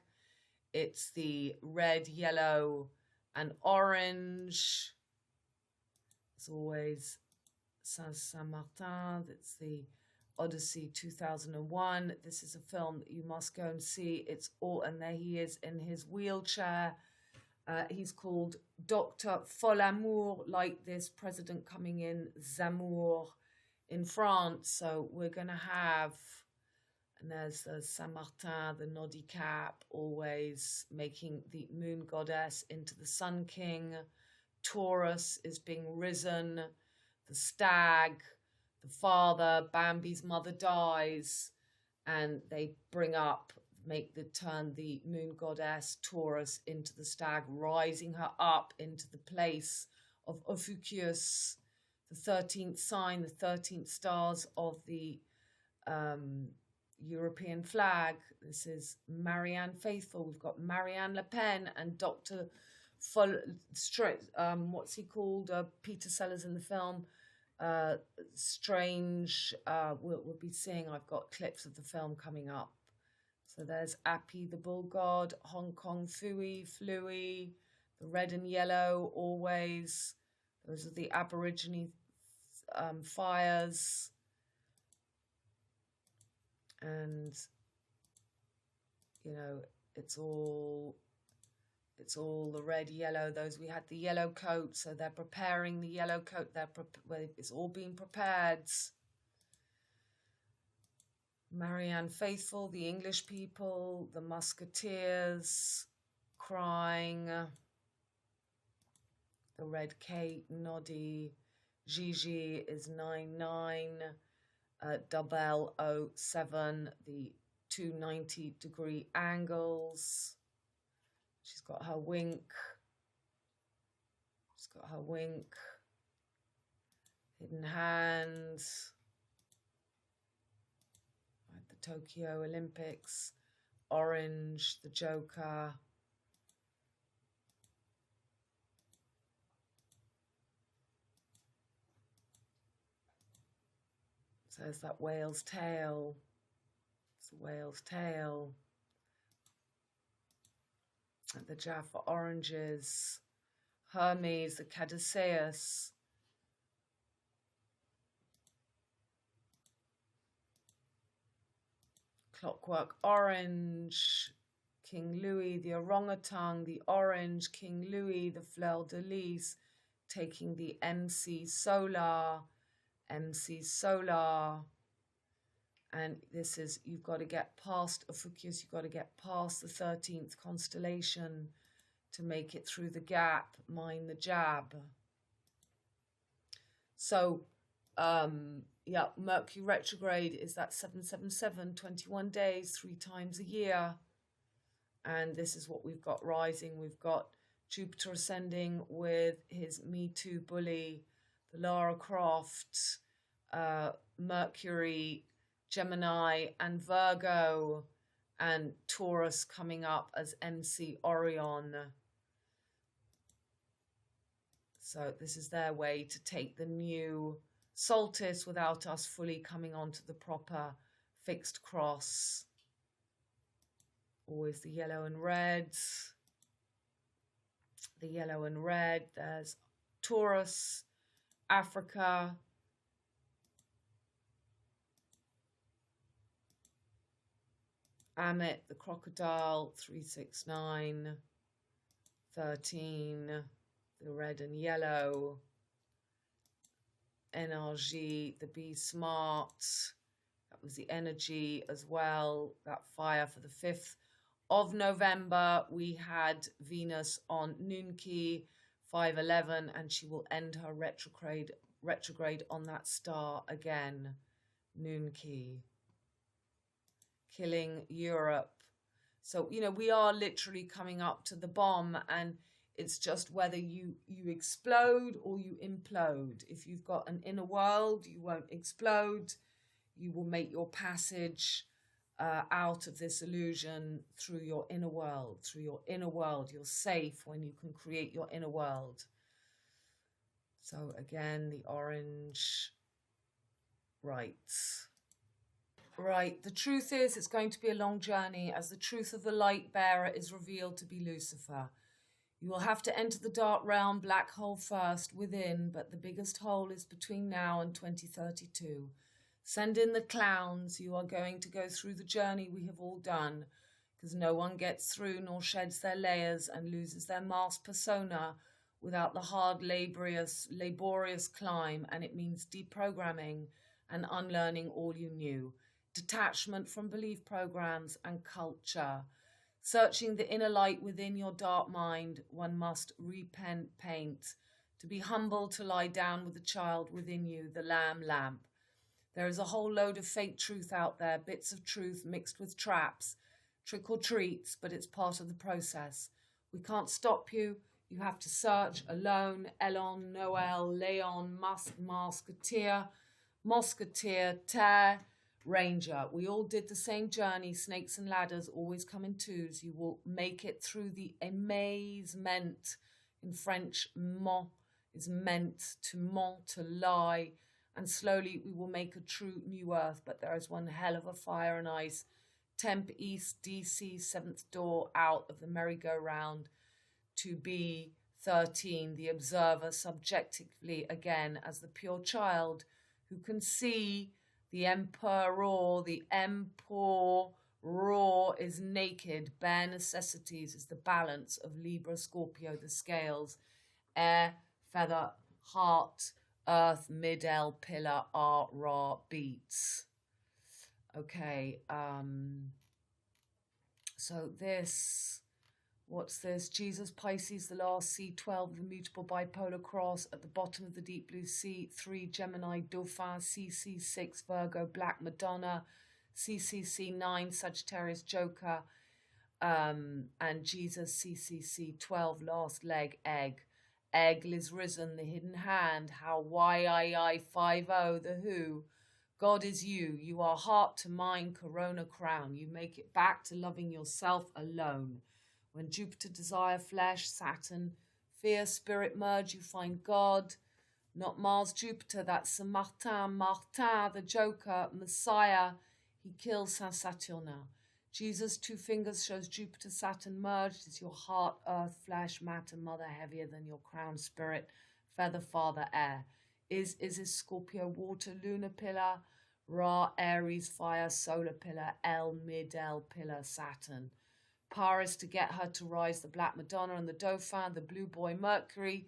It's the red, yellow, and orange. As always, Saint-Martin. It's the Odyssey 2001. This is a film that you must go and see. It's all, and there he is in his wheelchair. He's called Dr. Folamour, like this president coming in, Zemmour, in France. So we're going to have, and there's the Saint-Martin, the noddy cap, always making the moon goddess into the sun king. Taurus is being risen. The stag, the father, Bambi's mother dies, and they turn the moon goddess Taurus into the stag, rising her up into the place of Ophiuchus, the 13th sign, the 13th stars of the European flag. This is Marianne Faithfull. We've got Marianne Le Pen and Dr. What's he called? Peter Sellers in the film. Strange. We'll be seeing. I've got clips of the film coming up. So there's Appy the bull god, Hong Kong Flui, the red and yellow always. Those are the Aborigine fires. And you know, it's all the red, yellow. Those, we had the yellow coat, so they're preparing the yellow coat. It's all being prepared. Marianne Faithfull, the English people, the Musketeers crying, the red cape, Noddy, Gigi is 99, Double 07, the 290-degree angles. She's got her wink. Hidden hands. At the Tokyo Olympics. Orange, the Joker. So there's that whale's tail. It's a whale's tail. The Jaffa oranges, Hermes, the caduceus, clockwork orange, King Louis, the orangutan, the orange, King Louis, the fleur-de-lis, taking the MC solar, and this is, you've got to get past Ophiuchus, you've got to get past the 13th constellation to make it through the gap, mind the jab. So, yeah, Mercury retrograde is that 777, 21 days, 3 times a year. And this is what we've got rising. We've got Jupiter ascending with his Me Too bully, the Lara Croft, Mercury, Gemini and Virgo, and Taurus coming up as MC Orion. So this is their way to take the new solstice without us fully coming onto the proper fixed cross. Always the yellow and red. The yellow and red. There's Taurus, Africa, Amit, the crocodile, 369, 13, the red and yellow, NRG, the Be Smart, that was the energy as well, that fire for the 5th of November. We had Venus on Noon Key, 511, and she will end her retrograde on that star again, Noon Key, killing Europe. So, you know, we are literally coming up to the bomb, and it's just whether you explode or you implode. If you've got an inner world, you won't explode. You will make your passage out of this illusion through your inner world. Through your inner world, you're safe when you can create your inner world. So again, the orange. Right. Right, the truth is it's going to be a long journey as the truth of the light bearer is revealed to be Lucifer. You will have to enter the dark realm, black hole first, within, but the biggest hole is between now and 2032. Send in the clowns. You are going to go through the journey we have all done, because no one gets through nor sheds their layers and loses their masked persona without the hard, laborious climb, and it means deprogramming and unlearning all you knew. Detachment from belief programs and culture. Searching the inner light within your dark mind, one must repent, paint. To be humble, to lie down with the child within you, the lamp. There is a whole load of fake truth out there, bits of truth mixed with traps, trick or treats, but it's part of the process. We can't stop you. You have to search alone. Elon, Noel, Leon, Musk, Mosketeer, Tear, Ranger. We all did the same journey. Snakes and ladders always come in twos. You will make it through the amazement. In French, mont is meant to lie. And slowly we will make a true new earth. But there is one hell of a fire and ice. Temp East, DC, 7th door out of the merry-go-round. To be 13, the observer subjectively again as the pure child who can see the emperor is naked, bare necessities is the balance of Libra, Scorpio, the scales, air, feather, heart, earth, mid-L, pillar, art, raw, beats. Okay, so this, what's this? Jesus, Pisces, the last, C12, the mutable bipolar cross, at the bottom of the deep blue sea, 3, Gemini, Dauphin, CC6, Virgo, Black Madonna, CCC9, Sagittarius, Joker, and Jesus, CCC12, last leg, egg. Egg, Liz Risen, the hidden hand, how YII 50, the who. God is you. You are heart to mind, corona crown. You make it back to loving yourself alone. When Jupiter desire flesh, Saturn, fear, spirit merge, you find God. Not Mars, Jupiter, that's Martin, the Joker, Messiah. He kills Saint Saturnin. Jesus, 2 fingers, shows Jupiter, Saturn merged. Is your heart, earth, flesh, matter, mother, heavier than your crown, spirit, feather, father, air. Is Scorpio, water, lunar pillar, Ra, Aries, fire, solar pillar, L, mid-L pillar, Saturn. Paris to get her to rise, the Black Madonna and the Dauphin, the blue boy Mercury.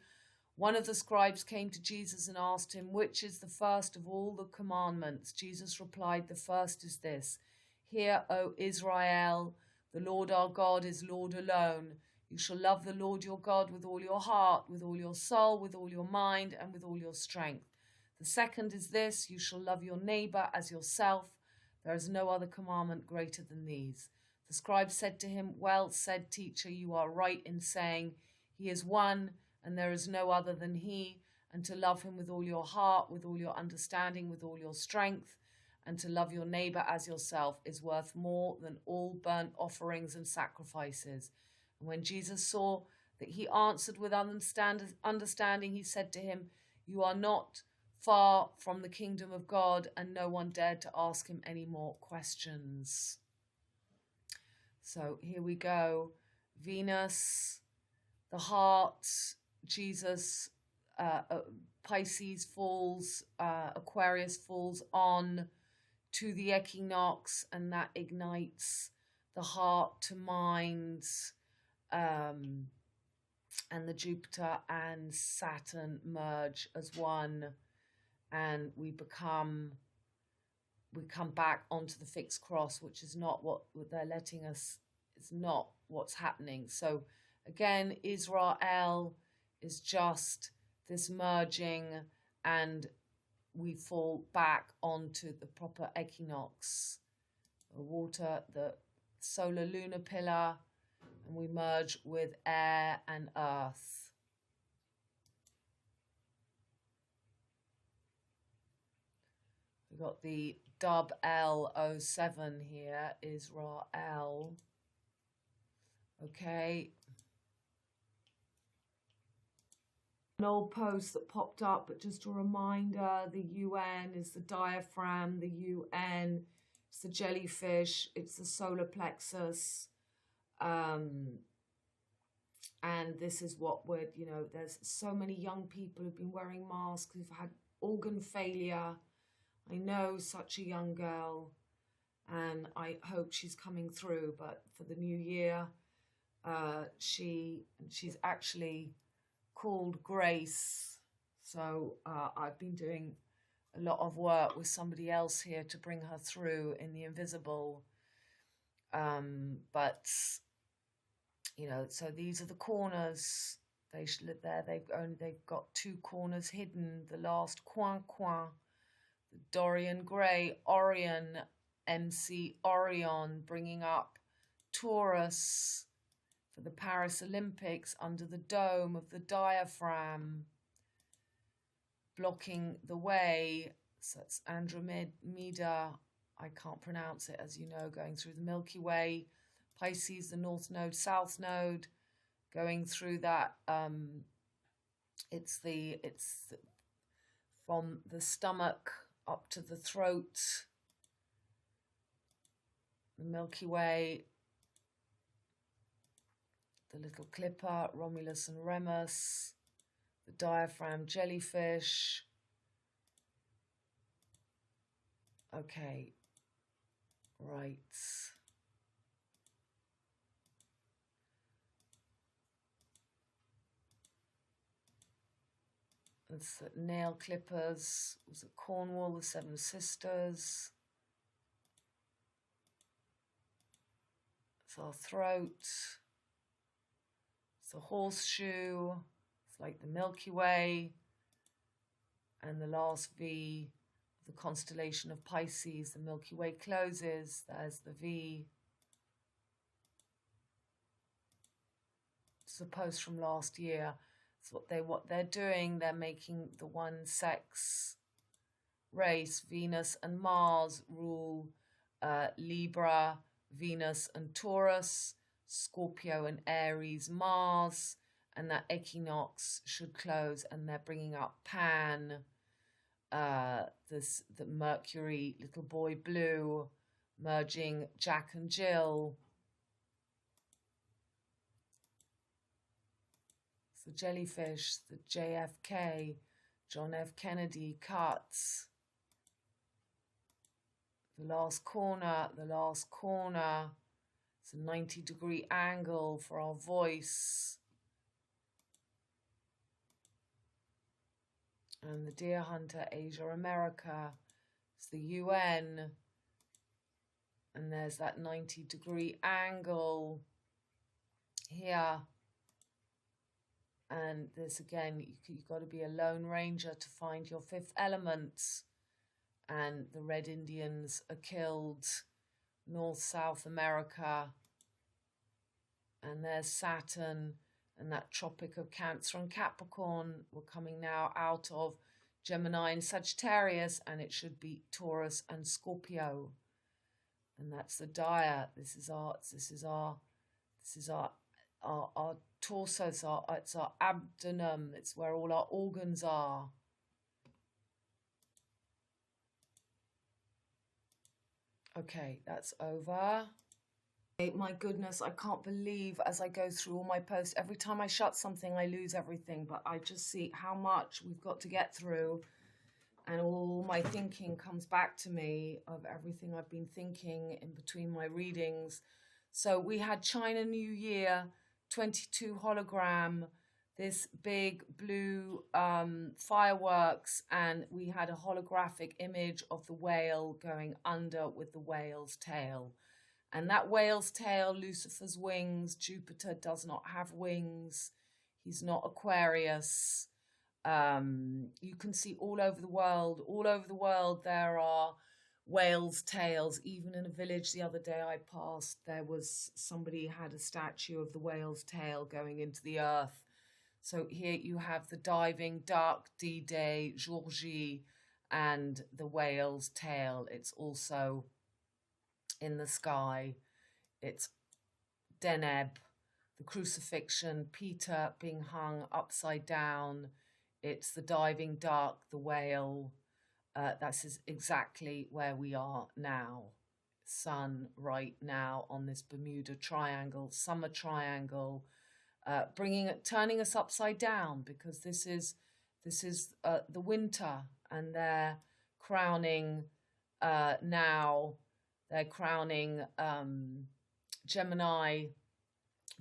One of the scribes came to Jesus and asked him, which is the first of all the commandments? Jesus replied, the first is this. Hear, O Israel, the Lord our God is Lord alone. You shall love the Lord your God with all your heart, with all your soul, with all your mind, and with all your strength. The second is this, you shall love your neighbor as yourself. There is no other commandment greater than these. The scribe said to him, well said, teacher, you are right in saying, he is one, and there is no other than he, and to love him with all your heart, with all your understanding, with all your strength, and to love your neighbor as yourself is worth more than all burnt offerings and sacrifices. And when Jesus saw that he answered with understanding, he said to him, you are not far from the kingdom of God, and no one dared to ask him any more questions. So here we go. Venus, the heart, Jesus, Pisces falls, Aquarius falls on to the equinox, and that ignites the heart to mind, and the Jupiter and Saturn merge as one, and we come back onto the fixed cross, which is not what they're letting us, it's not what's happening. So again, Israel is just this merging, and we fall back onto the proper equinox, the water, the solar lunar pillar, and we merge with air and earth. We've got the dub L07 here, Israel. Okay. An old post that popped up, but just a reminder, the UN is the diaphragm, the UN, it's the jellyfish, it's the solar plexus, and this is what we're, you know, there's so many young people who've been wearing masks, who've had organ failure. I know such a young girl, and I hope she's coming through, but for the new year, she's actually called Grace. So I've been doing a lot of work with somebody else here to bring her through in the invisible. But you know, so these are the corners. They should live there. They've got 2 corners hidden. The last coin, the Dorian Gray, Orion, MC Orion, bringing up Taurus for the Paris Olympics under the dome of the diaphragm, blocking the way. So it's Andromeda, I can't pronounce it, as you know, going through the Milky Way. Pisces, the North Node, South Node, going through that. It's from the stomach up to the throat, the Milky Way, the little clipper, Romulus and Remus, the diaphragm, jellyfish. Okay, right. It's nail clippers. Was it Cornwall, the 7 Sisters? It's our throat. It's a horseshoe. It's like the Milky Way. And the last V, the constellation of Pisces. The Milky Way closes. There's the V. It's a post from last year. It's what they're doing. They're making the one sex race. Venus and Mars rule Libra, Venus and Taurus, Scorpio and Aries, Mars, and that equinox should close, and they're bringing up Pan, the Mercury, little boy blue, merging Jack and Jill. The jellyfish, the JFK, John F. Kennedy cuts. The last corner, it's a 90-degree angle for our voice. And the deer hunter, Asia, America, it's the UN. And there's that 90-degree angle here. And this again, you've got to be a lone ranger to find your 5th element. And the Red Indians are killed. North, South America. And there's Saturn and that Tropic of Cancer and Capricorn. We're coming now out of Gemini and Sagittarius, and it should be Taurus and Scorpio. And that's the dia. This is our torso, it's our abdomen, it's where all our organs are. Okay, that's over. My goodness, I can't believe as I go through all my posts, every time I shut something, I lose everything. But I just see how much we've got to get through. And all my thinking comes back to me of everything I've been thinking in between my readings. So we had China New Year, 22 hologram, this big blue fireworks, and we had a holographic image of the whale going under with the whale's tail. And that whale's tail, Lucifer's wings. Jupiter does not have wings. He's not Aquarius. You can see all over the world, there are whales' tails. Even in a village the other day I passed, there was somebody had a statue of the whale's tail going into the earth. So here you have the diving duck, D-Day, Jour J, and the whale's tail. It's also in the sky. It's Deneb, the crucifixion, Peter being hung upside down. It's the diving duck, the whale. That's exactly where we are now. Sun right now on this Bermuda Triangle, summer triangle, turning us upside down, because this is the winter, and they're crowning now. They're crowning Gemini,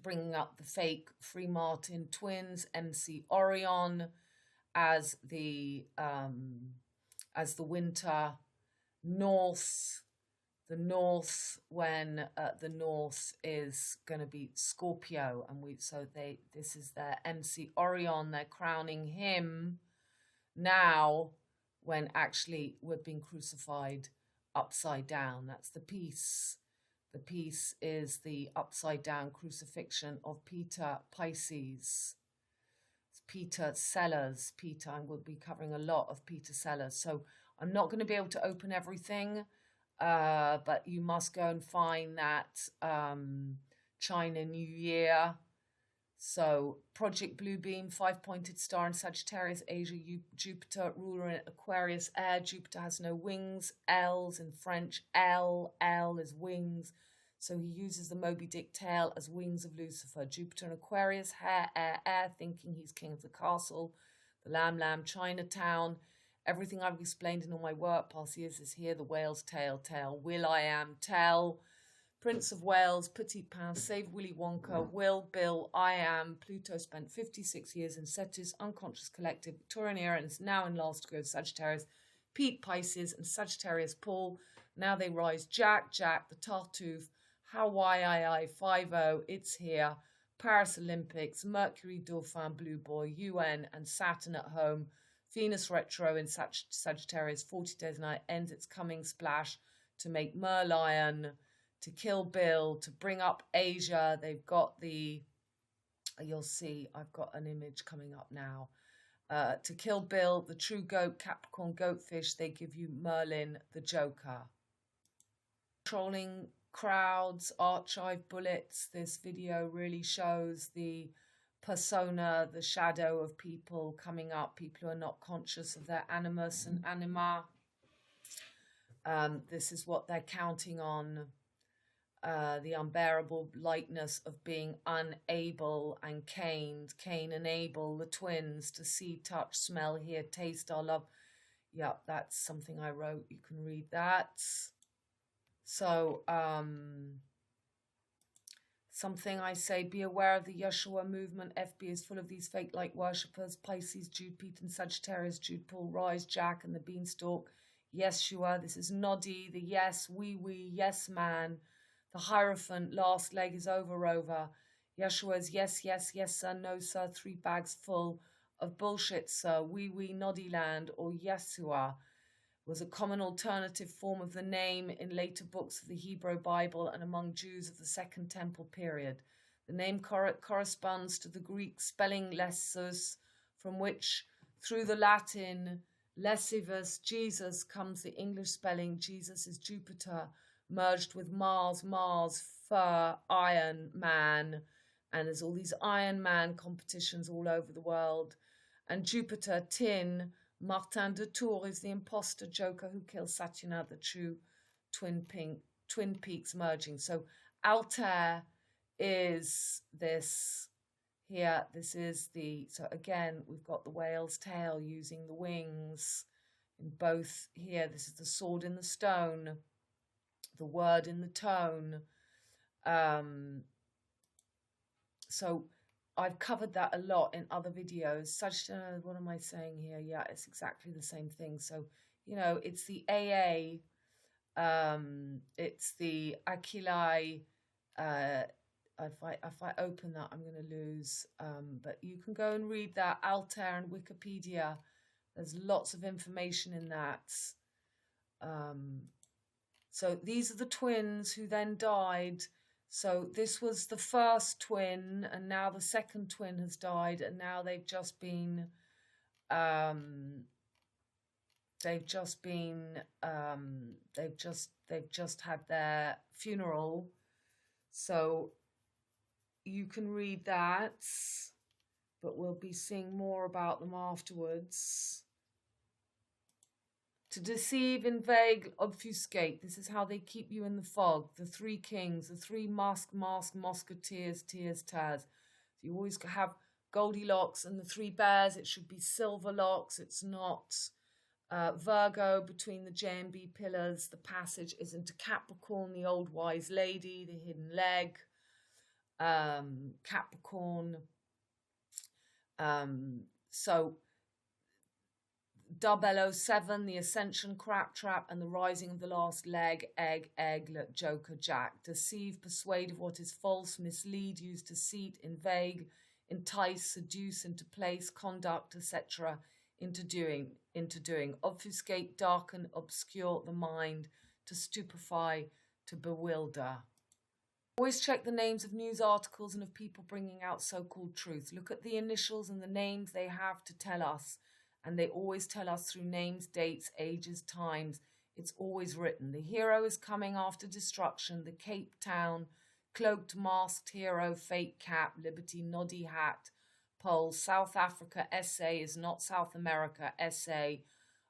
bringing up the fake Freemartin twins, MC Orion, as the winter north. The north, when the north is going to be Scorpio, and this is their MC Orion. They're crowning him now, when actually we're being crucified upside down. That's the peace. The peace is the upside down crucifixion of Peter Pisces. It's Peter Sellers. Peter, I will be covering a lot of Peter Sellers. So I'm not going to be able to open everything, but you must go and find that China New Year. So Project Bluebeam, 5-pointed star in Sagittarius, Asia, Jupiter, ruler in Aquarius, air. Jupiter has no wings. L's in French. L is wings. So he uses the Moby Dick tail as wings of Lucifer. Jupiter in Aquarius, hair, air, thinking he's king of the castle. The lamb, Chinatown. Everything I've explained in all my work past years is here. The whale's tail. Will I am, tell. Prince of Wales, Petit Pain, Save Willy Wonka, Will, Bill, I Am. Pluto spent 56 years in Cetus, unconscious collective, Victorian era, and is now in last degree of Sagittarius. Pete, Pisces, and Sagittarius, Paul. Now they rise. Jack, the Tartuffe, Hawaii, 5-0, it's here. Paris Olympics, Mercury, Dauphin, Blue Boy, UN, and Saturn at home. Venus retro in Sagittarius, 40 days night, ends its coming splash to make Merlion, to kill Bill, to bring up Asia. They've got you'll see, I've got an image coming up now. To kill Bill, the true goat, Capricorn, goatfish, they give you Merlin, the Joker. Controlling crowds, archive bullets. This video really shows the persona, the shadow of people coming up, people who are not conscious of their animus and anima. This is what they're counting on. The unbearable lightness of being unable and caned. Cain and Abel, the twins, to see, touch, smell, hear, taste our love. Yep, that's something I wrote. You can read that. So, something I say, be aware of the Yeshua movement. FB is full of these fake light worshippers. Pisces, Jude, Pete, and Sagittarius, Jude, Paul, Rise, Jack, and the Beanstalk. Yeshua, this is Noddy, the yes, we, yes man. The Hierophant, last leg is over. Yeshua's yes, sir, no, sir, 3 bags full of bullshit, sir. We, Noddy land, or Yeshua, was a common alternative form of the name in later books of the Hebrew Bible and among Jews of the Second Temple period. The name corresponds to the Greek spelling lessus, from which, through the Latin lesivus, Jesus, comes the English spelling. Jesus is Jupiter, merged with Mars, fur, Iron Man, and there's all these Iron Man competitions all over the world. And Jupiter, tin, Martin de Tours is the imposter joker who kills Saturna, the true Twin Peaks merging. So Altair is this here. This is the, so again, we've got the whale's tail using the wings in both here. This is the sword in the stone, the word in the tone. So I've covered that a lot in other videos. Sagittarius, what am I saying here? Yeah, it's exactly the same thing. So, you know, it's the AA, it's the Achillai. If I open that, I'm going to lose. But you can go and read that, Altair and Wikipedia. There's lots of information in that. So these are the twins who then died. So this was the first twin, and now the second twin has died, and now they've just had their funeral. So you can read that, but we'll be seeing more about them afterwards. To deceive, inveigle, obfuscate. This is how they keep you in the fog. The three kings, the three mask, musketeers, tears, taz. So you always have Goldilocks and the three bears. It should be silver locks. It's not Virgo between the J and B pillars. The passage is into Capricorn, the old wise lady, the hidden leg. Capricorn. So 007, the Ascension, Crap Trap, and the Rising of the Last Leg, Egg, Egglet, Joker, Jack. Deceive, persuade of what is false, mislead, use deceit, inveigle, entice, seduce, into place, conduct, etc., into doing, obfuscate, darken, obscure the mind, to stupefy, to bewilder. Always check the names of news articles and of people bringing out so-called truth. Look at the initials and the names they have to tell us. And they always tell us through names, dates, ages, times. It's always written. The hero is coming after destruction. The Cape Town, cloaked, masked hero, fake cap, liberty, noddy hat, pole. South Africa, SA is not South America, SA.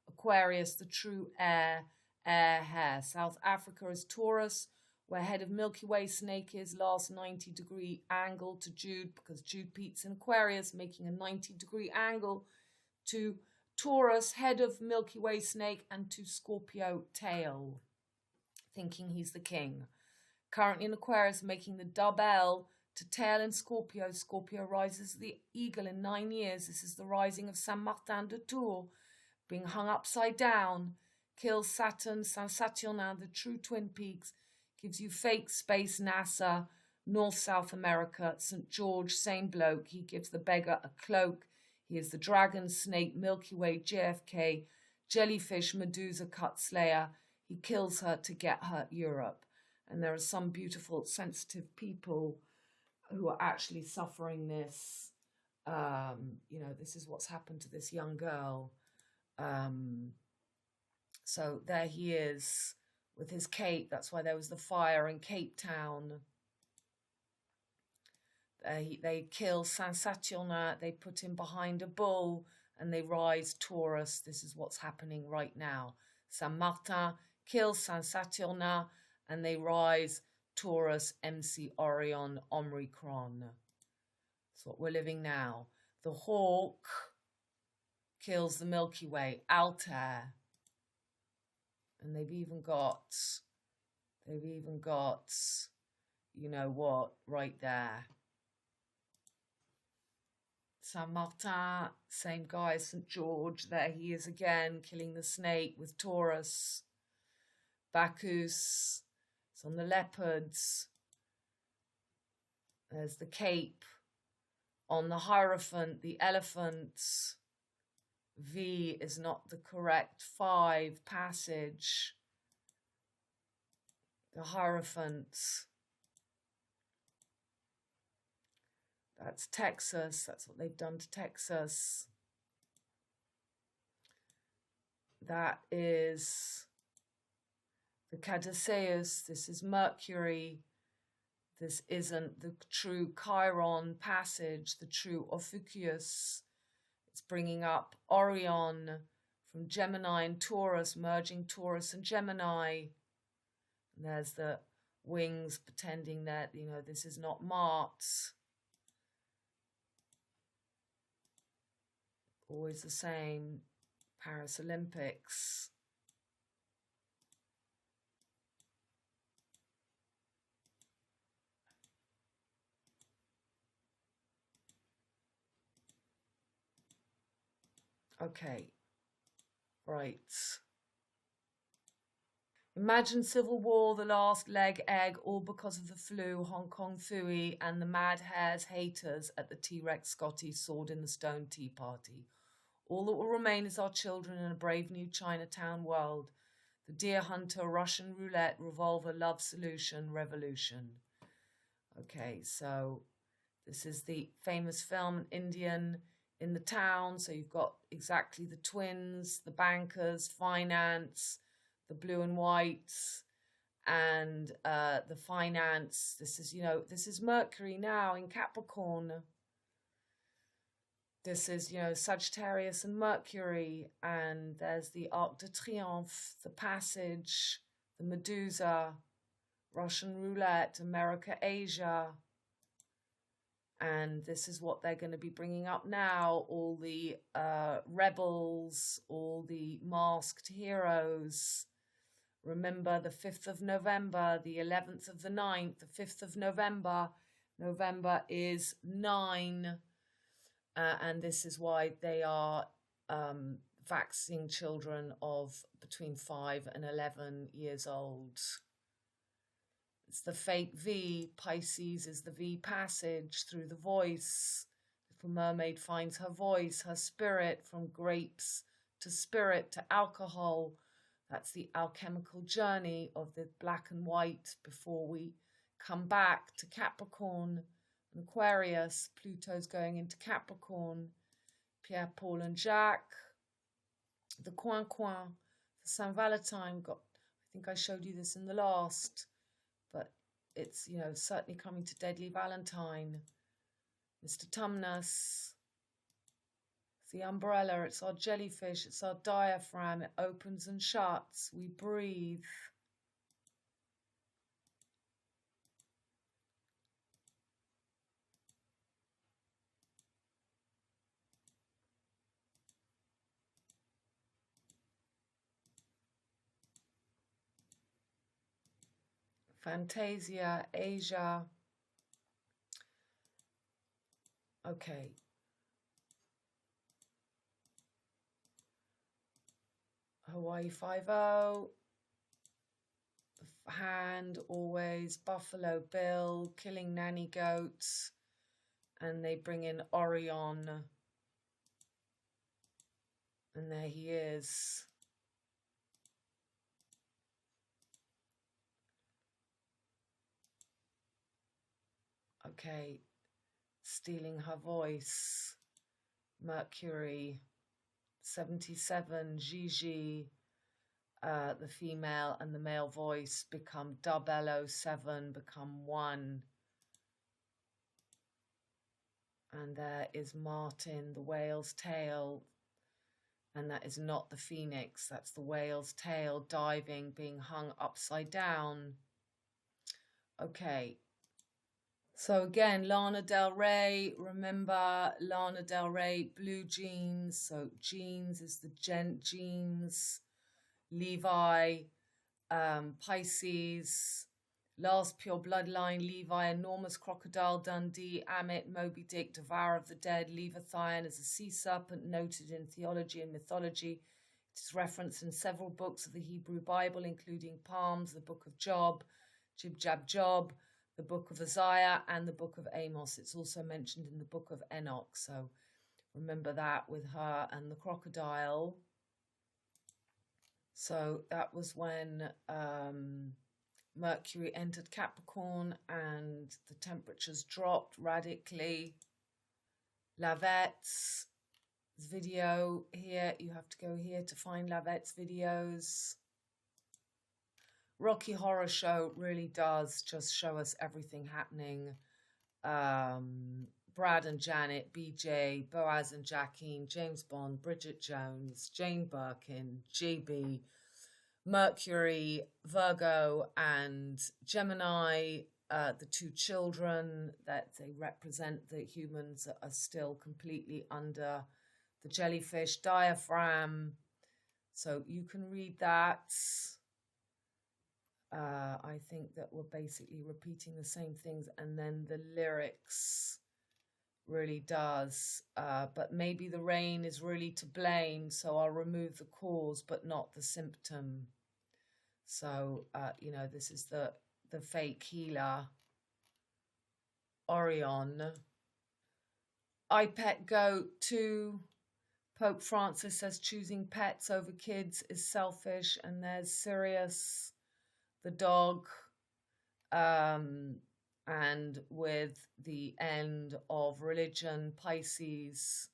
Aquarius, the true air, hair. South Africa is Taurus, where head of Milky Way snake is, last 90-degree angle to Jude, because Jude Pete's in Aquarius, making a 90-degree angle to Taurus, head of Milky Way snake, and to Scorpio tail, thinking he's the king. Currently in Aquarius, making the double to tail in Scorpio. Scorpio rises the eagle in 9 years. This is the rising of Saint Martin de Tours, being hung upside down. Kills Saturn, Saint Saturnin, the true Twin Peaks. Gives you fake space, NASA, North-South America, St. George, same bloke. He gives the beggar a cloak. He is the dragon, snake, Milky Way, JFK, jellyfish, Medusa, cut slayer. He kills her to get her Europe. And there are some beautiful, sensitive people who are actually suffering this. You know, this is what's happened to this young girl. So there he is with his cape. That's why there was the fire in Cape Town. They kill Saint Saturnin, they put him behind a bull, and they rise Taurus. This is what's happening right now. Saint Martin kills Saint Saturnin, and they rise Taurus, MC Orion, Omicron. That's what we're living now. The hawk kills the Milky Way, Altair. And they've even got, you know what, right there. Saint Martin, same guy as St. George. There he is again, killing the snake with Taurus. Bacchus, it's on the leopards. There's the cape. On the Hierophant, the elephants. V is not the correct 5 passage. The Hierophant. That's Texas. That's what they've done to Texas. That is the caduceus. This is Mercury. This isn't the true Chiron passage, the true Ophiuchus. It's bringing up Orion from Gemini and Taurus, merging Taurus and Gemini. And there's the wings, pretending that, you know, this is not Mars. Always the same. Paris Olympics. Okay, right. Imagine civil war, the last leg egg, all because of the flu, Hong Kong Phooey, and the mad hares haters at the T-Rex Scotty sword in the stone tea party. All that will remain is our children in a brave new Chinatown world. The deer hunter, Russian roulette, revolver, love solution, revolution. Okay, so this is the famous film Indian in the town. So you've got exactly the twins, the bankers, finance, the blue and whites, and the finance. This is, you know, this is Mercury now in Capricorn. This is, you know, Sagittarius and Mercury, and there's the Arc de Triomphe, the Passage, the Medusa, Russian roulette, America, Asia. And this is what they're going to be bringing up now, all the rebels, all the masked heroes. Remember the 5th of November, the 11th of the 9th, the 5th of November. November is 9. And this is why they are vaccinating children of between 5 and 11 years old. It's the fake V. Pisces is the V passage through the voice. Little mermaid finds her voice, her spirit, from grapes to spirit to alcohol. That's the alchemical journey of the black and white before we come back to Capricorn. Aquarius, Pluto's going into Capricorn, Pierre, Paul and Jacques, the Coin Coin for Saint Valentine. I think I showed you this in the last, but it's, you know, certainly coming to Deadly Valentine. Mr. Tumnus, it's the umbrella, it's our jellyfish, it's our diaphragm, it opens and shuts, we breathe. Fantasia, Asia. Okay. Hawaii 5-0. Hand, always. Buffalo Bill, killing nanny goats. And they bring in Orion. And there he is. Okay, stealing her voice. Mercury, 77, Gigi, the female and the male voice become 007, become one. And there is Martin, the whale's tail. And that is not the phoenix, that's the whale's tail diving, being hung upside down. Okay. So again, Lana Del Rey, remember Lana Del Rey, blue jeans. So jeans is the jeans. Levi, Pisces, last pure bloodline, Levi, enormous crocodile, Dundee, Amit, Moby Dick, devourer of the dead. Leviathan is a sea serpent noted in theology and mythology. It is referenced in several books of the Hebrew Bible, including Psalms, the book of Job, Jib Jab Job, the book of Isaiah, and the book of Amos. It's also mentioned in the book of Enoch. So remember that with her and the crocodile. So that was when Mercury entered Capricorn and the temperatures dropped radically. Lavette's video here. You have to go here to find Lavette's videos. Rocky Horror Show really does just show us everything happening. Brad and Janet, BJ, Boaz and Jacqueline, James Bond, Bridget Jones, Jane Birkin, JB, Mercury, Virgo, and Gemini, the two children, that they represent the humans that are still completely under the jellyfish diaphragm. So you can read that. I think that we're basically repeating the same things, and then the lyrics really does. But maybe the rain is really to blame, so I'll remove the cause but not the symptom. So, you know, this is the fake healer, Orion. I pet goat too. Pope Francis says choosing pets over kids is selfish. And there's Sirius, the dog. And with the end of religion, Pisces.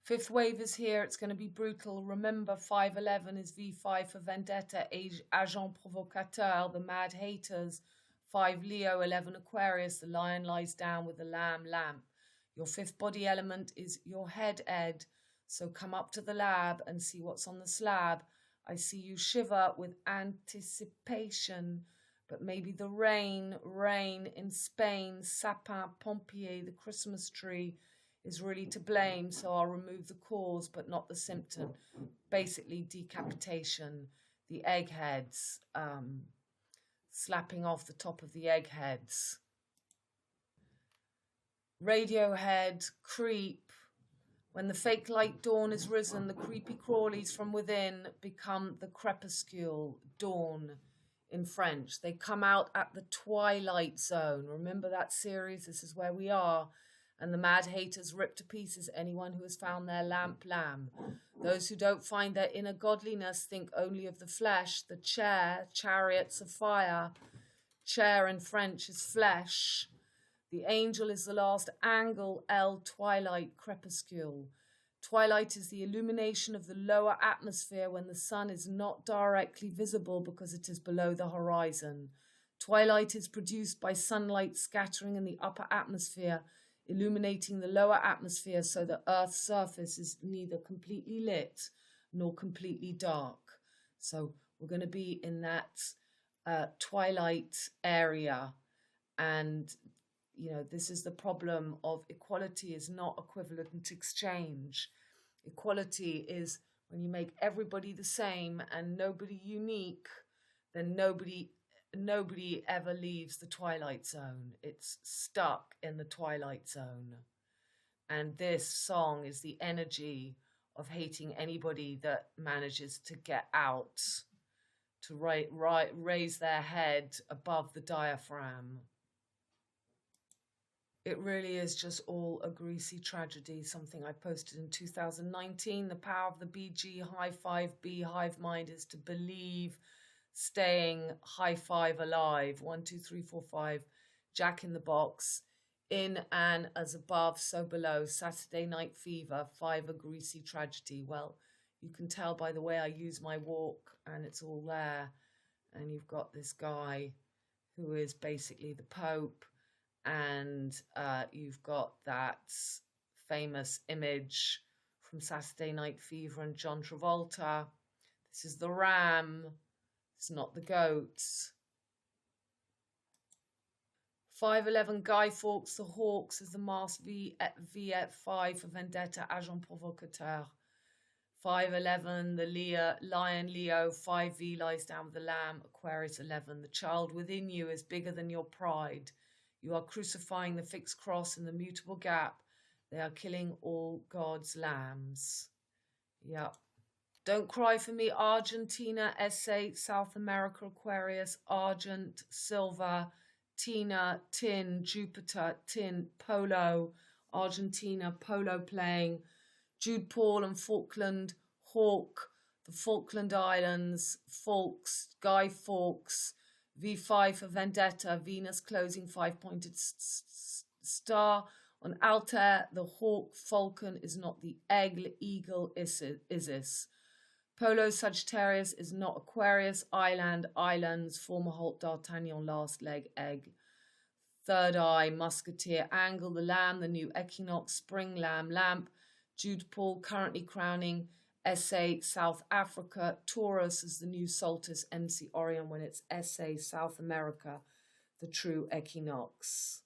Fifth wave is here. It's going to be brutal. Remember, 511 is V5 for Vendetta, Agent Provocateur, the Mad Haters. 5 Leo, 11 Aquarius, the lion lies down with the lamb, lamp. Your fifth body element is your head, Ed. So come up to the lab and see what's on the slab. I see you shiver with anticipation. But maybe the rain in Spain, sapin, pompier, the Christmas tree, is really to blame. So I'll remove the cause, but not the symptom. Basically, decapitation, the eggheads, slapping off the top of the eggheads. Radiohead, creep. When the fake light dawn is risen, the creepy crawlies from within become the crepuscule, dawn. In French, they come out at the twilight zone. Remember that series? This is where we are. And the mad haters rip to pieces anyone who has found their lamp lamb. Those who don't find their inner godliness think only of the flesh. The chair, chariots of fire. Chair in French is flesh. The angel is the last angle, L, twilight, crepuscule. Twilight is the illumination of the lower atmosphere when the sun is not directly visible because it is below the horizon. Twilight is produced by sunlight scattering in the upper atmosphere, illuminating the lower atmosphere so the Earth's surface is neither completely lit nor completely dark. So we're going to be in that twilight area. And, you know, this is the problem of equality is not equivalent exchange. Equality is when you make everybody the same and nobody unique, then nobody ever leaves the twilight zone. It's stuck in the twilight zone. And this song is the energy of hating anybody that manages to get out, to raise their head above the diaphragm. It really is just all a greasy tragedy, something I posted in 2019. The power of the BG high five B hive mind is to believe, staying high five alive. 1, 2, 3, 4, 5. Jack in the box. In and as above, so below. Saturday Night Fever. 5, a greasy tragedy. Well, you can tell by the way I use my walk, and it's all there. And you've got this guy who is basically the Pope. And you've got that famous image from Saturday Night Fever and John Travolta. This is the ram. It's not the goats. 511 Guy Fawkes, the Hawks, is the masked V5 for Vendetta, Agent Provocateur. 511, the Lion Leo, 5V lies down with the Lamb, Aquarius 11. The child within you is bigger than your pride. You are crucifying the fixed cross in the mutable gap. They are killing all God's lambs. Yep. Don't cry for me, Argentina, SA, South America, Aquarius, Argent, Silver, Tina, Tin, Jupiter, Tin, Polo, Argentina, Polo playing, Jude Paul and Falkland, Hawk, the Falkland Islands, Fawkes, Guy Fawkes, V5 for Vendetta, Venus closing 5-pointed star. On Altair, the hawk falcon is not the egg, eagle, Isis. Polo Sagittarius is not Aquarius, islands, former Holt D'Artagnan, last leg, egg. Third eye, musketeer, angle, the lamb, the new equinox, spring lamb, lamp. Jude Paul currently crowning SA South Africa. Taurus is the new solstice, MC Orion when it's SA South America, the true equinox.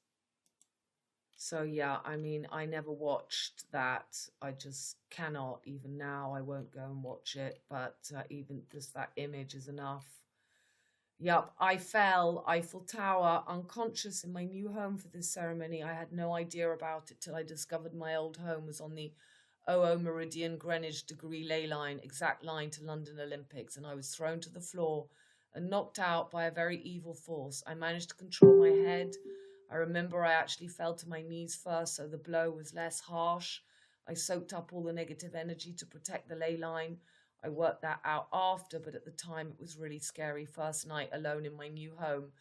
So yeah, I mean, I never watched that. I just cannot. Even now, I won't go and watch it. But even just that image is enough. Yep, I fell Eiffel Tower unconscious in my new home for this ceremony. I had no idea about it till I discovered my old home was on the 00 Meridian Greenwich degree ley line, exact line to London Olympics, and I was thrown to the floor and knocked out by a very evil force. I managed to control my head. I remember I actually fell to my knees first, so the blow was less harsh. I soaked up all the negative energy to protect the ley line. I worked that out after, but at the time it was really scary. First night alone in my new home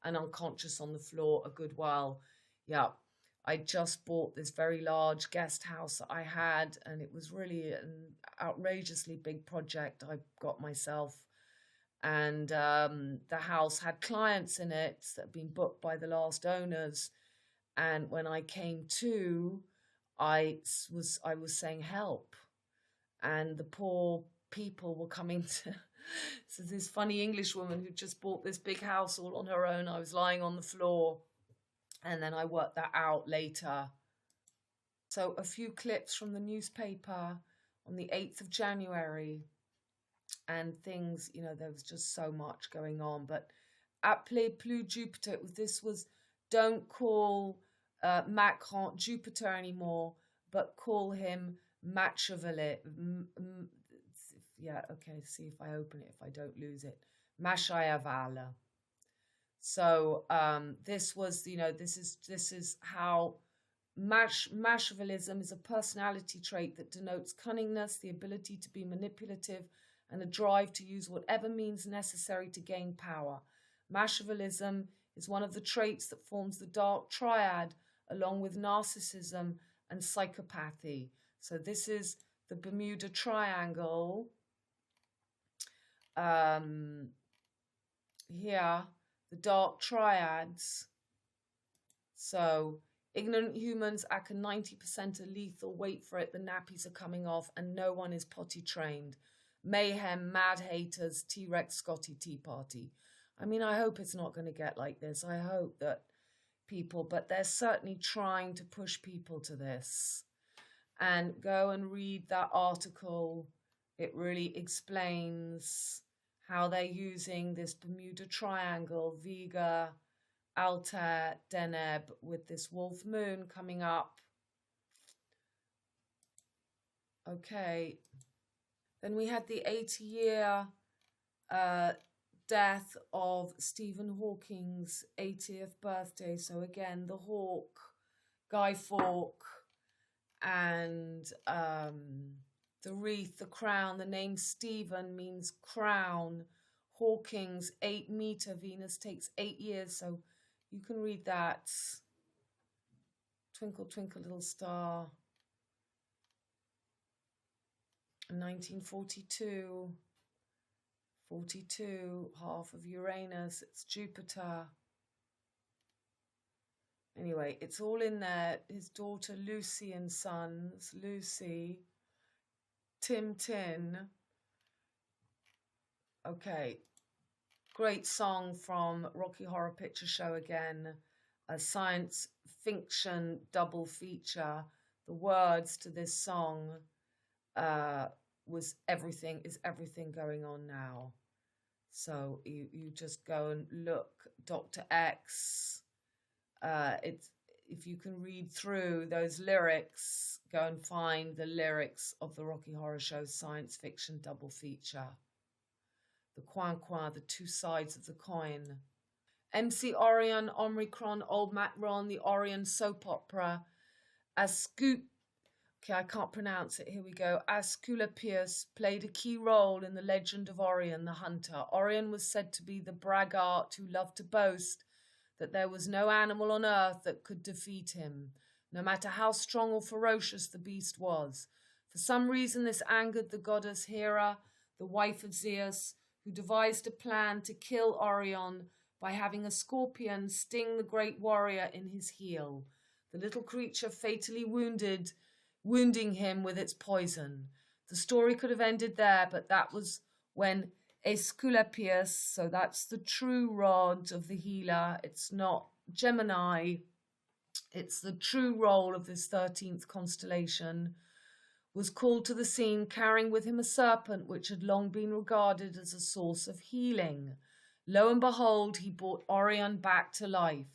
and unconscious on the floor a good while. Yeah, I just bought this very large guest house that I had, and it was really an outrageously big project I got myself. And the house had clients in it that had been booked by the last owners. And when I came to, I was saying help. And the poor people were coming to... So this funny English woman who just bought this big house all on her own. I was lying on the floor. And then I worked that out later. So a few clips from the newspaper on the 8th of January. And things, you know, there was just so much going on. But appelez plus Jupiter, this was, don't call Macron Jupiter anymore, but call him Machiavelli. Yeah, okay, see if I open it, if I don't lose it. Machiavelli. So this was, you know, this is how Machiavellism is a personality trait that denotes cunningness, the ability to be manipulative, and a drive to use whatever means necessary to gain power. Machiavellism is one of the traits that forms the dark triad, along with narcissism and psychopathy. So this is the Bermuda Triangle. Here, the dark triads. So ignorant humans, aka 90% are lethal. Wait for it, the nappies are coming off, and no one is potty trained. Mayhem, mad haters, T-Rex, Scotty, Tea Party. I mean, I hope it's not going to get like this. I hope that people, but they're certainly trying to push people to this. And go and read that article. It really explains how they're using this Bermuda Triangle, Vega, Altair, Deneb, with this wolf moon coming up. Okay. Then we had the 80-year death of Stephen Hawking's 80th birthday. So again, the hawk, Guy Fawkes, and the wreath, the crown. The name Stephen means crown. Hawking's 8 meter. Venus takes 8 years. So you can read that. Twinkle, twinkle, little star. 1942, 42, half of Uranus, it's Jupiter. Anyway, it's all in there. His daughter Lucy and sons, Lucy, Tim Tin. Okay, great song from Rocky Horror Picture Show again, a science fiction double feature. The words to this song is everything going on now. So you just go and look, Dr. X. If you can read through those lyrics, go and find the lyrics of the Rocky Horror Show science fiction double feature. The coin, the two sides of the coin. MC Orion, Omicron, Old Macron, the Orion soap opera, Okay, I can't pronounce it. Here we go. Asclepius played a key role in the legend of Orion the Hunter. Orion was said to be the braggart who loved to boast that there was no animal on earth that could defeat him, no matter how strong or ferocious the beast was. For some reason, this angered the goddess Hera, the wife of Zeus, who devised a plan to kill Orion by having a scorpion sting the great warrior in his heel. The little creature fatally wounding him with its poison. The story could have ended there, but that was when Aesculapius, so that's the true rod of the healer. It's not Gemini. It's the true role of this 13th constellation, was called to the scene carrying with him a serpent which had long been regarded as a source of healing. Lo and behold, he brought Orion back to life.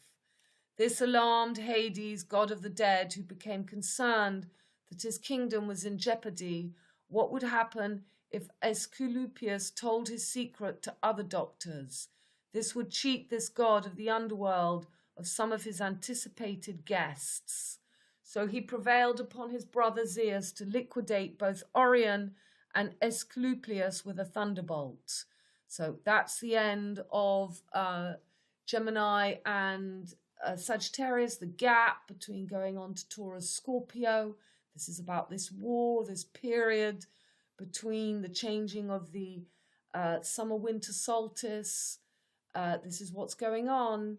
This alarmed Hades, god of the dead, who became concerned that his kingdom was in jeopardy. What would happen if Aesculapius told his secret to other doctors? This would cheat this god of the underworld of some of his anticipated guests. So he prevailed upon his brother Zeus to liquidate both Orion and Aesculapius with a thunderbolt. So that's the end of Gemini and Sagittarius, the gap between going on to Taurus, Scorpio. This is about this war, this period between the changing of the summer-winter solstice. This is what's going on.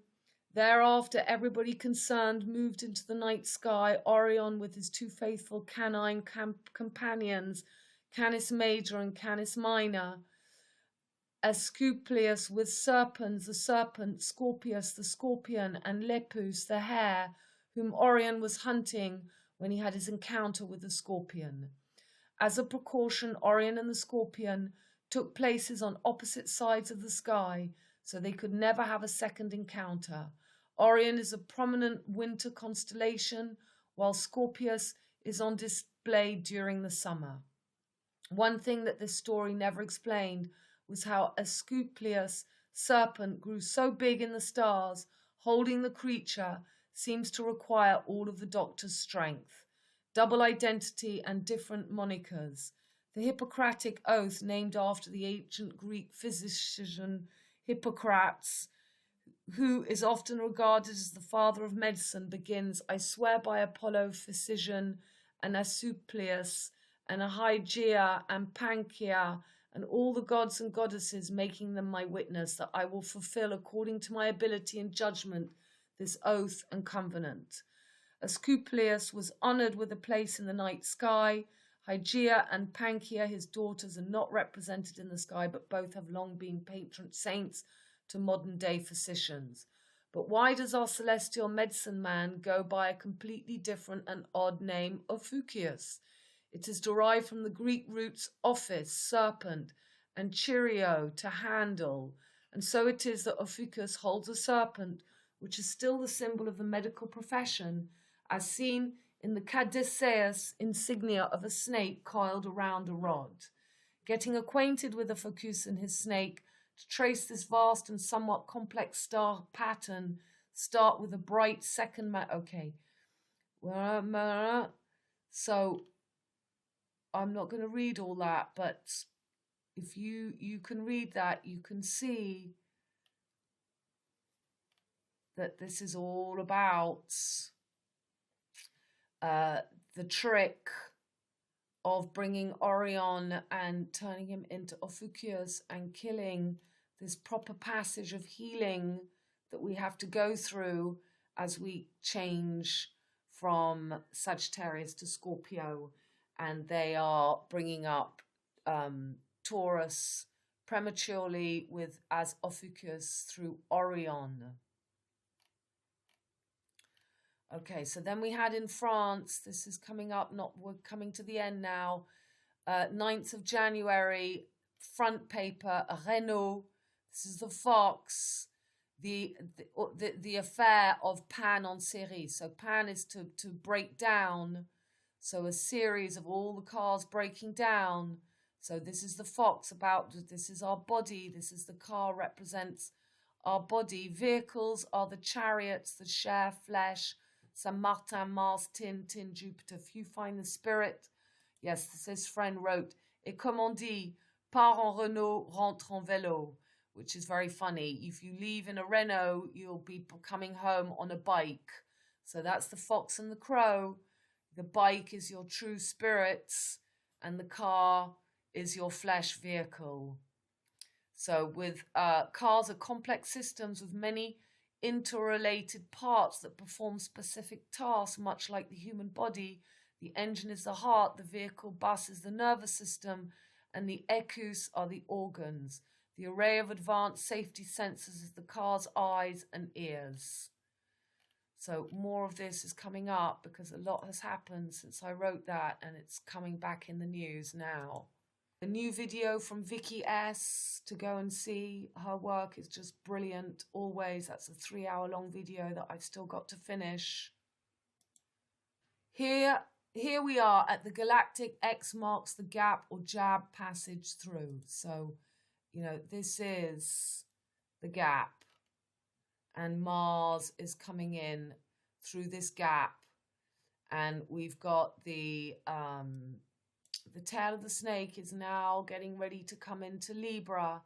Thereafter, everybody concerned moved into the night sky. Orion with his two faithful canine companions, Canis Major and Canis Minor. Aesculapius with serpents, the serpent, Scorpius the scorpion, and Lepus the hare, whom Orion was hunting when he had his encounter with the scorpion. As a precaution, Orion and the scorpion took places on opposite sides of the sky, so they could never have a second encounter. Orion is a prominent winter constellation, while Scorpius is on display during the summer. One thing that this story never explained was how Aesculapius' serpent grew so big in the stars, holding the creature seems to require all of the Doctor's strength. Double identity and different monikers. The Hippocratic Oath, named after the ancient Greek physician Hippocrates, who is often regarded as the father of medicine, begins, I swear by Apollo, physician, and Asclepius, and Hygeia, and Panchaea, and all the gods and goddesses, making them my witness, that I will fulfill according to my ability and judgment this oath and covenant. Asclepius was honoured with a place in the night sky. Hygeia and Panchaea, his daughters, are not represented in the sky, but both have long been patron saints to modern-day physicians. But why does our celestial medicine man go by a completely different and odd name, Ophiuchus? It is derived from the Greek roots ophis, serpent, and chirio, to handle, and so it is that Ophiuchus holds a serpent, which is still the symbol of the medical profession, as seen in the caduceus insignia of a snake coiled around a rod. Getting acquainted with Ophiuchus and his snake, to trace this vast and somewhat complex star pattern, start with a bright second So I'm not going to read all that, but if you can read that, you can see that this is all about the trick of bringing Orion and turning him into Ophiuchus and killing this proper passage of healing that we have to go through as we change from Sagittarius to Scorpio. And they are bringing up Taurus prematurely as Ophiuchus through Orion. Okay, so then we had in France, this is coming up, we're coming to the end now, 9th of January, front paper, Renault, this is the Fox, the affair of Pan en série. So Pan is to break down, so a series of all the cars breaking down. So this is the Fox this is our body, this is the car represents our body. Vehicles are the chariots that share flesh, Saint Martin, Mars, Tin, Jupiter. If you find the spirit, yes, this friend wrote, et comme on dit, part en Renault, rentre en vélo, which is very funny. If you leave in a Renault, you'll be coming home on a bike. So that's the Fox and the Crow. The bike is your true spirits, and the car is your flesh vehicle. So with cars are complex systems with many interrelated parts that perform specific tasks, much like the human body. The engine is the heart, the vehicle bus is the nervous system, and the ecus are the organs. The array of advanced safety sensors is the car's eyes and ears. So more of this is coming up because a lot has happened since I wrote that, and it's coming back in the news now. A new video from Vicky S. to go and see. Her work is just brilliant, always. That's a 3-hour-long video that I've still got to finish. Here we are at the galactic X marks the gap or jab passage through. So, you know, this is the gap, and Mars is coming in through this gap, and we've got the tail of the snake is now getting ready to come into Libra,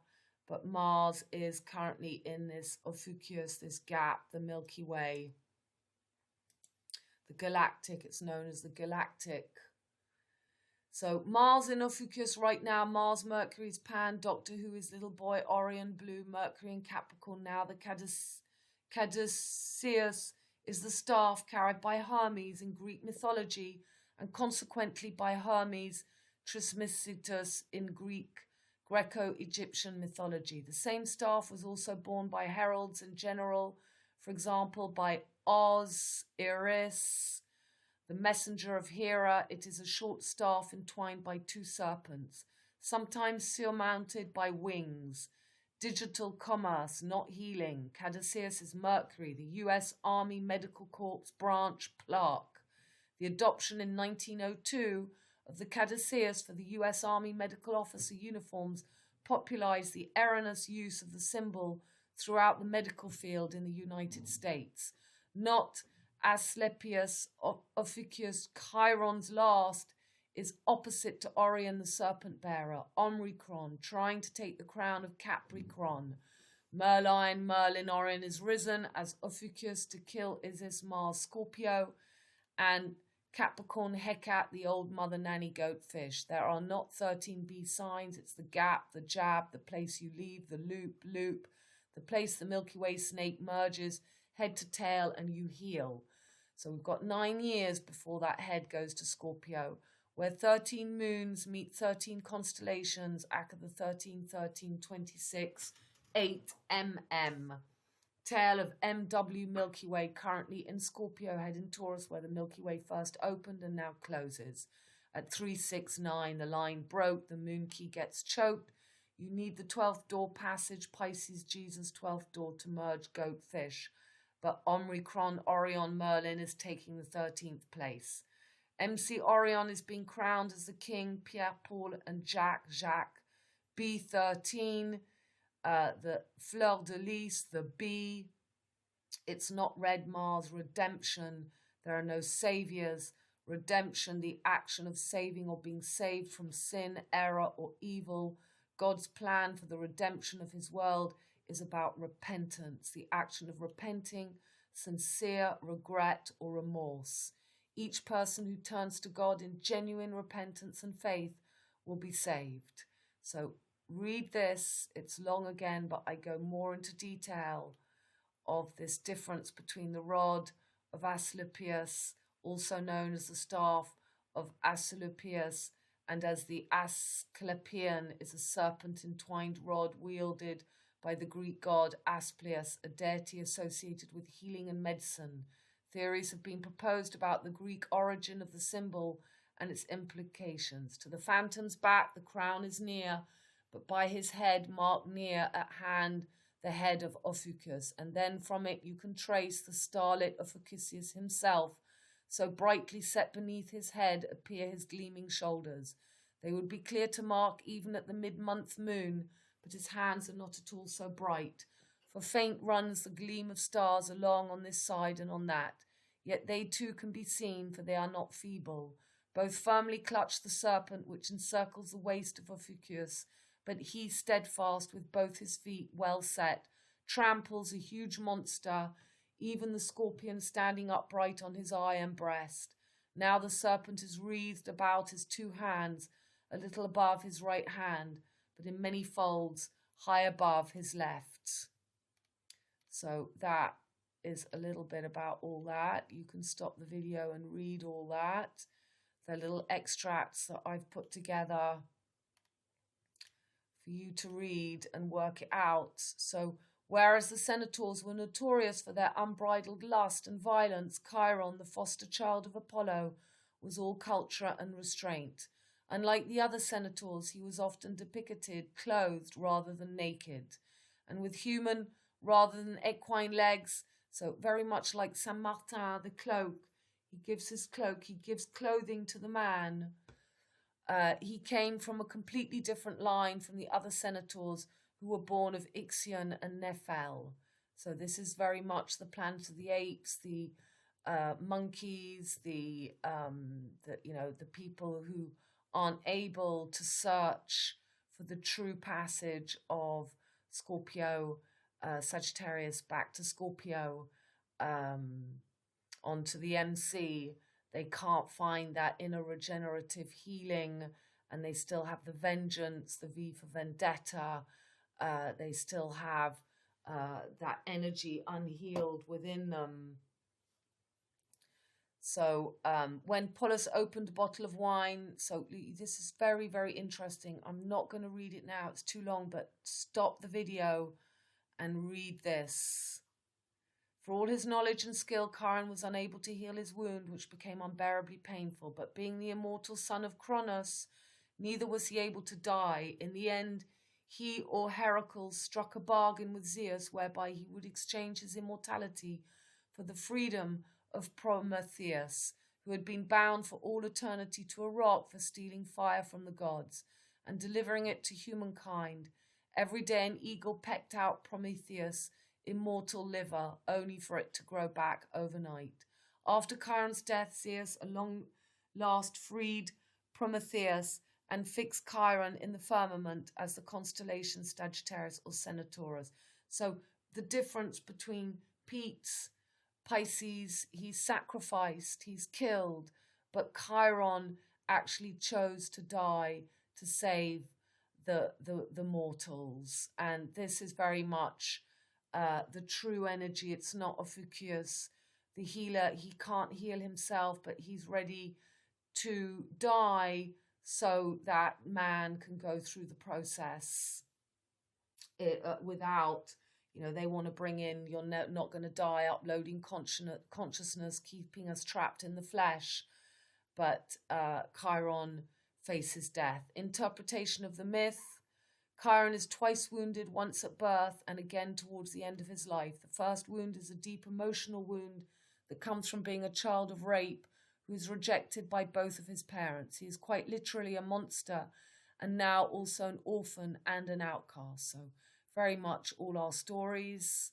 but Mars is currently in this Ophiuchus, this gap, the Milky Way. The galactic, it's known as the galactic. So Mars in Ophiuchus right now, Mars, Mercury's Pan, Doctor Who is little boy, Orion Blue, Mercury in Capricorn now. The caduceus is the staff carried by Hermes in Greek mythology, and consequently by Hermes Trismegistus in Greco-Egyptian mythology. The same staff was also borne by heralds in general, for example, by Osiris, the messenger of Hera. It is a short staff entwined by 2 serpents, sometimes surmounted by wings. Digital commerce, not healing. Caduceus is Mercury, the US Army Medical Corps branch plaque. The adoption in 1902 of the caduceus for the US Army Medical Officer uniforms popularized the erroneous use of the symbol throughout the medical field in the United States. Not Asclepius Ophiuchus, Chiron's last, is opposite to Orion the serpent bearer, Omicron, trying to take the crown of Capricorn. Merlin, Orion is risen as Ophiuchus to kill Isis, Mars, Scorpio, and Capricorn, Hecate, the old mother nanny goat fish. There are not 13B signs. It's the gap, the jab, the place you leave, the loop, the place the Milky Way snake merges, head to tail, and you heal. So we've got 9 years before that head goes to Scorpio, where 13 moons meet 13 constellations, Aka the 13, 26, 8 mm. Tail of MW Milky Way, currently in Scorpio, head in Taurus, where the Milky Way first opened and now closes. At 369, the line broke, the moon key gets choked. You need the 12th door passage, Pisces, Jesus, 12th door to merge goat fish. But Omicron, Orion, Merlin is taking the 13th place. MC Orion is being crowned as the king, Pierre, Paul, and Jacques. B13, the fleur de lis, the bee. It's not red Mars, redemption. There are no saviors. Redemption, the action of saving or being saved from sin, error, or evil. God's plan for the redemption of his world is about repentance, the action of repenting, sincere regret or remorse. Each person who turns to God in genuine repentance and faith will be saved. So read this. It's long again, but I go more into detail of this difference between the rod of Asclepius, also known as the staff of Asclepius, and as the Asclepian is a serpent entwined rod wielded by the Greek god Asclepius, a deity associated with healing and medicine. Theories have been proposed about the Greek origin of the symbol and its implications. To the phantom's back, the crown is near, but by his head marked near at hand the head of Ophiuchus, and then from it you can trace the starlit Ophiuchus himself. So brightly set beneath his head appear his gleaming shoulders. They would be clear to mark even at the mid-month moon, but his hands are not at all so bright. For faint runs the gleam of stars along on this side and on that. Yet they too can be seen, for they are not feeble. Both firmly clutch the serpent which encircles the waist of Ophiuchus, but he, steadfast with both his feet well set, tramples a huge monster, even the scorpion standing upright on his eye and breast. Now the serpent is wreathed about his 2 hands, a little above his right hand, but in many folds high above his left. So that is a little bit about all that. You can stop the video and read all that. They're little extracts that I've put together for you to read and work it out. So, whereas the Centaurs were notorious for their unbridled lust and violence, Chiron, the foster child of Apollo, was all culture and restraint. Unlike the other Centaurs, he was often depicted clothed rather than naked, and with human rather than equine legs. So very much like Saint Martin, the cloak. He gives his cloak, he gives clothing to the man. He came from a completely different line from the other Centaurs who were born of Ixion and Nephel. So this is very much the planet of the apes, the monkeys, the people who aren't able to search for the true passage of Scorpio, Sagittarius back to Scorpio, onto the MC. They can't find that inner regenerative healing, and they still have the vengeance, the V for vendetta. They still have that energy unhealed within them. So when Polus opened a bottle of wine, so this is very, very interesting. I'm not going to read it now, it's too long, but stop the video and read this. For all his knowledge and skill, Chiron was unable to heal his wound, which became unbearably painful. But being the immortal son of Cronos, neither was he able to die. In the end, he or Heracles struck a bargain with Zeus, whereby he would exchange his immortality for the freedom of Prometheus, who had been bound for all eternity to a rock for stealing fire from the gods and delivering it to humankind. Every day an eagle pecked out Prometheus' immortal liver, only for it to grow back overnight. After Chiron's death, Zeus at long last freed Prometheus and fixed Chiron in the firmament as the constellation Sagittarius or Centaurus. So the difference between Pisces, he's sacrificed, he's killed, but Chiron actually chose to die to save the mortals. And this is very much the true energy. It's not Ophiuchus, the healer. He can't heal himself, but he's ready to die so that man can go through the process without, they want to bring in, you're not going to die, uploading consciousness, keeping us trapped in the flesh. But Chiron faces death. Interpretation of the myth. Chiron is twice wounded, once at birth and again towards the end of his life. The first wound is a deep emotional wound that comes from being a child of rape who is rejected by both of his parents. He is quite literally a monster and now also an orphan and an outcast. So very much all our stories.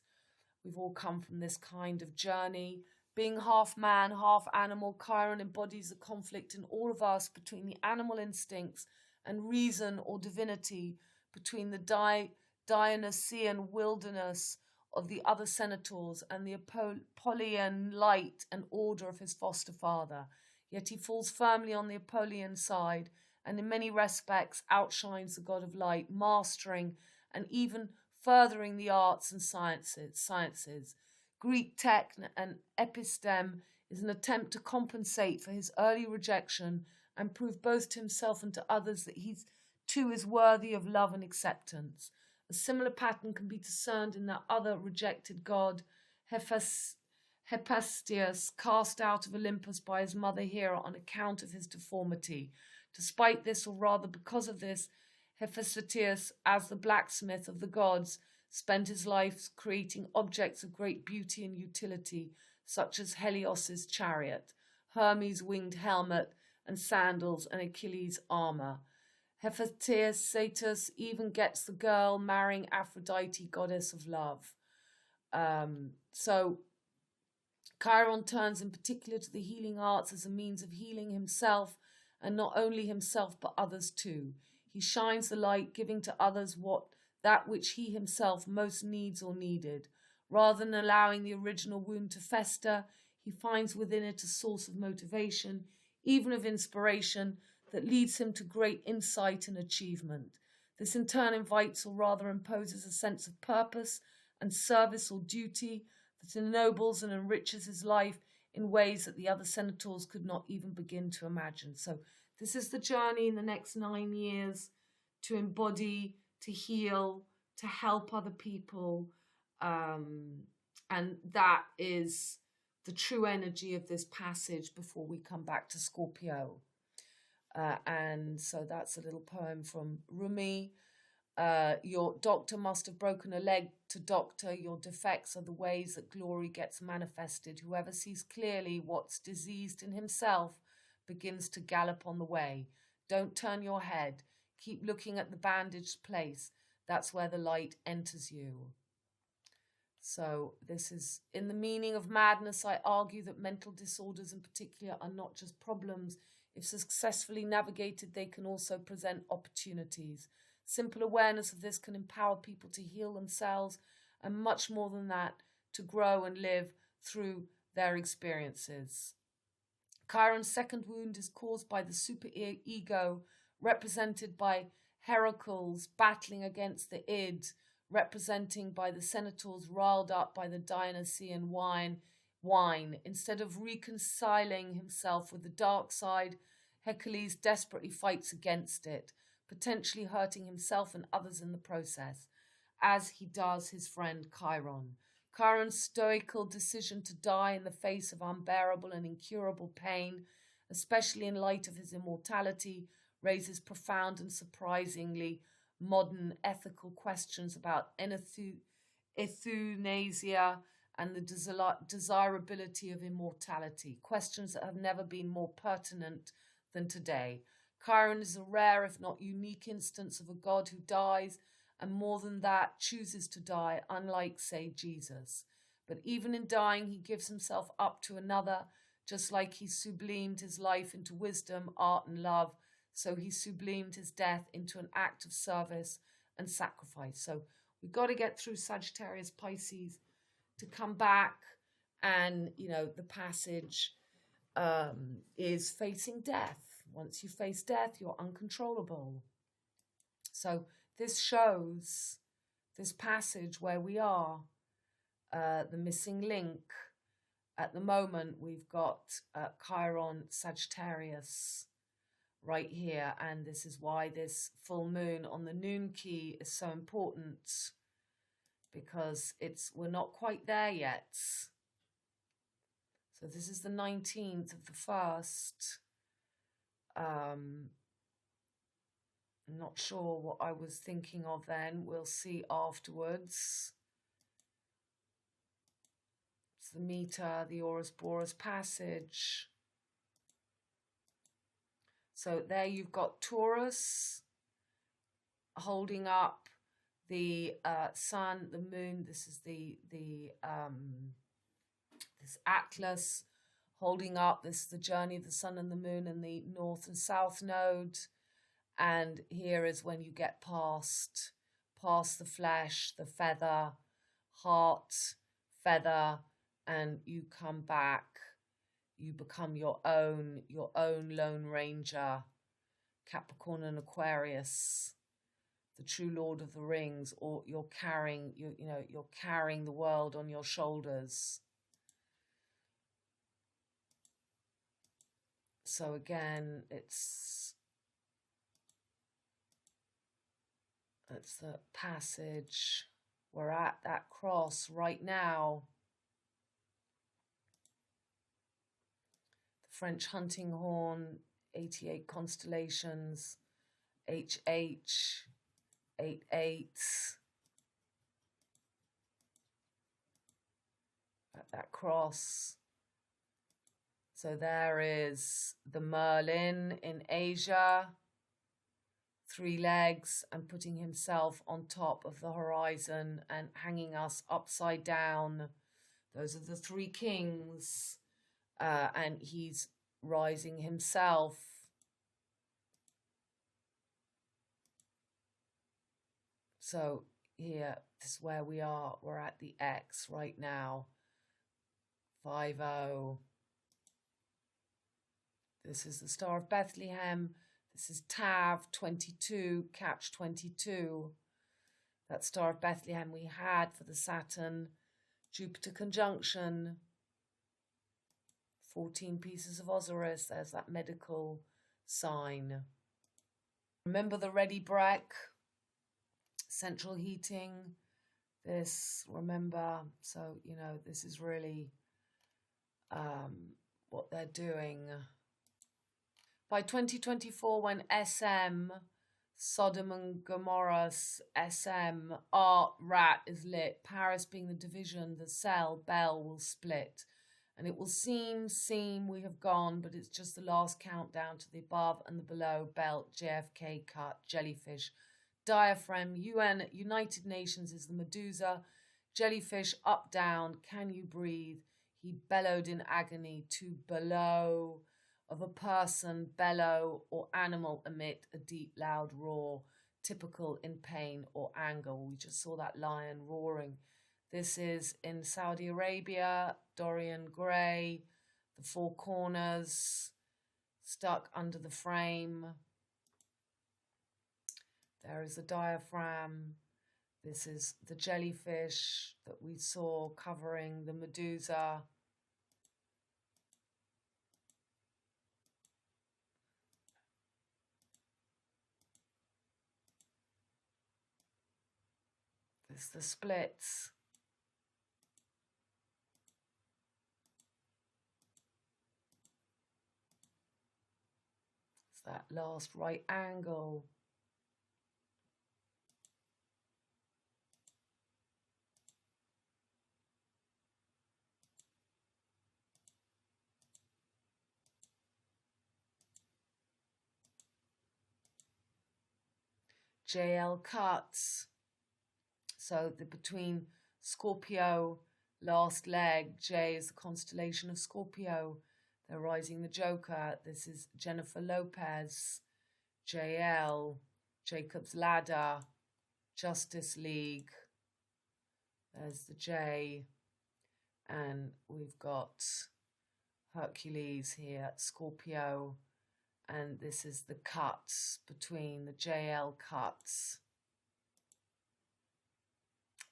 We've all come from this kind of journey. Being half man, half animal, Chiron embodies the conflict in all of us between the animal instincts and reason or divinity, between the Dionysian wilderness of the other Centaurs and the Apollonian light and order of his foster father. Yet he falls firmly on the Apollonian side and in many respects outshines the god of light, mastering and even furthering the arts and sciences. Greek text and episteme is an attempt to compensate for his early rejection and prove both to himself and to others that he too is worthy of love and acceptance. A similar pattern can be discerned in that other rejected god, Hephaestus, cast out of Olympus by his mother Hera on account of his deformity. Despite this, or rather because of this, Hephaestus, as the blacksmith of the gods, spent his life creating objects of great beauty and utility, such as Helios's chariot, Hermes' winged helmet and sandals, and Achilles' armor. Hephaestus even gets the girl marrying Aphrodite, goddess of love. So Chiron turns in particular to the healing arts as a means of healing himself, and not only himself but others too. He shines the light, giving to others that which he himself most needs or needed. Rather than allowing the original wound to fester, he finds within it a source of motivation, even of inspiration, that leads him to great insight and achievement. This in turn invites, or rather imposes, a sense of purpose and service or duty that ennobles and enriches his life in ways that the other centaurs could not even begin to imagine. So this is the journey in the next 9 years to embody, to heal, to help other people. And that is the true energy of this passage before we come back to Scorpio. And so that's a little poem from Rumi. Your doctor must have broken a leg to doctor. Your defects are the ways that glory gets manifested. Whoever sees clearly what's diseased in himself begins to gallop on the way. Don't turn your head. Keep looking at the bandaged place. That's where the light enters you. So this is, in the meaning of madness, I argue that mental disorders in particular are not just problems. If successfully navigated, they can also present opportunities. Simple awareness of this can empower people to heal themselves, and much more than that, to grow and live through their experiences. Chiron's second wound is caused by the super ego, represented by Heracles battling against the id, representing by the centaurs riled up by the Dionysian wine. Instead of reconciling himself with the dark side, Hercules desperately fights against it, potentially hurting himself and others in the process, as he does his friend Chiron. Chiron's stoical decision to die in the face of unbearable and incurable pain, especially in light of his immortality, raises profound and surprisingly modern ethical questions about euthanasia and the desirability of immortality, questions that have never been more pertinent than today. Chiron is a rare, if not unique, instance of a god who dies, and more than that, chooses to die, unlike, say, Jesus. But even in dying, he gives himself up to another, just like he sublimed his life into wisdom, art, and love, so he sublimed his death into an act of service and sacrifice. So we've got to get through Sagittarius, Pisces to come back, and, you know, the passage is facing death. Once you face death, you're uncontrollable. So this shows, this passage where we are, the missing link. At the moment, we've got Chiron, Sagittarius right here, and this is why this full moon on the noon key is so important, because we're not quite there yet. So this is the 19th of the 1st. I'm not sure what I was thinking of then. We'll see afterwards. It's the meter, the Ouroboros passage. So there you've got Taurus holding up the sun, the moon. This is this Atlas holding up. This is the journey of the sun and the moon and the north and south node. And here is when you get past the flesh, the feather, heart, feather, and you come back. You become your own Lone Ranger, Capricorn and Aquarius, the true Lord of the Rings, or you're carrying the world on your shoulders. So again, it's the passage. We're at that cross right now. The French hunting horn, 88 constellations, HH, 88. At that cross. So there is the Merlin in Asia, 3 legs, and putting himself on top of the horizon and hanging us upside down. Those are the 3 kings, and he's rising himself. So here, this is where we are. We're at the X right now. 5-0. This is the Star of Bethlehem. This is Tav 22, Catch 22. That Star of Bethlehem we had for the Saturn Jupiter conjunction. 14 pieces of Osiris. There's that medical sign. Remember the ready break, central heating. This, remember, so, you know, this is really what they're doing. By 2024, when SM, Sodom and Gomorrah's SM, rat is lit, Paris being the division, the cell, bell will split. And it will seem we have gone, but it's just the last countdown to the above and the below, belt, JFK cut, jellyfish, diaphragm, UN, United Nations is the Medusa, jellyfish, up, down, can you breathe? He bellowed in agony to below of a person, bellow, or animal emit a deep, loud roar, typical in pain or anger. We just saw that lion roaring. This is in Saudi Arabia, Dorian Gray, the four corners, stuck under the frame. There is a diaphragm. This is the jellyfish that we saw covering the Medusa. This is the splits. It's that last right angle. JL cuts. So between Scorpio, last leg, J is the constellation of Scorpio. They're rising the Joker. This is Jennifer Lopez, JL, Jacob's Ladder, Justice League. There's the J. And we've got Hercules here, Scorpio. And this is the cuts between the JL cuts.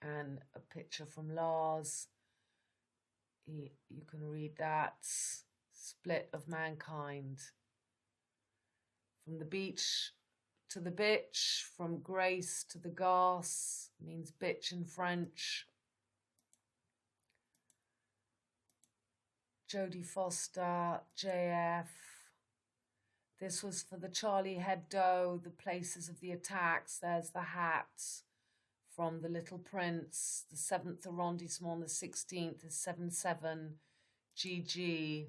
And a picture from Lars. You can read that. Split of mankind. From the beach to the bitch, from grace to the gas, means bitch in French. Jodie Foster, JF. This was for the Charlie Hebdo, the places of the attacks. There's the hat from The Little Prince, the 7th arrondissement, the 16th is 7-7, GG.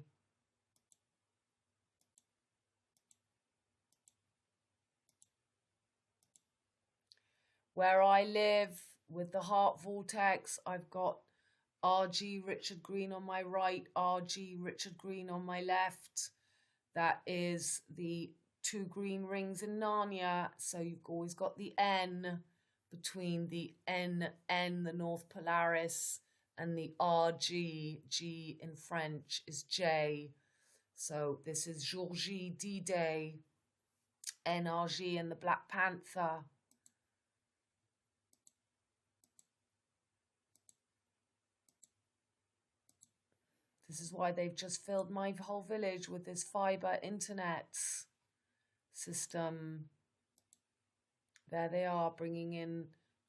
Where I live with the heart vortex, I've got RG Richard Green on my right, RG Richard Green on my left. That is the 2 green rings in Narnia. So you've always got the N between the N, the North Polaris, and the RG, G in French is J. So this is Jour J, D-Day, NRG and the Black Panther. This is why they've just filled my whole village with this fiber internet system. There they are, bringing in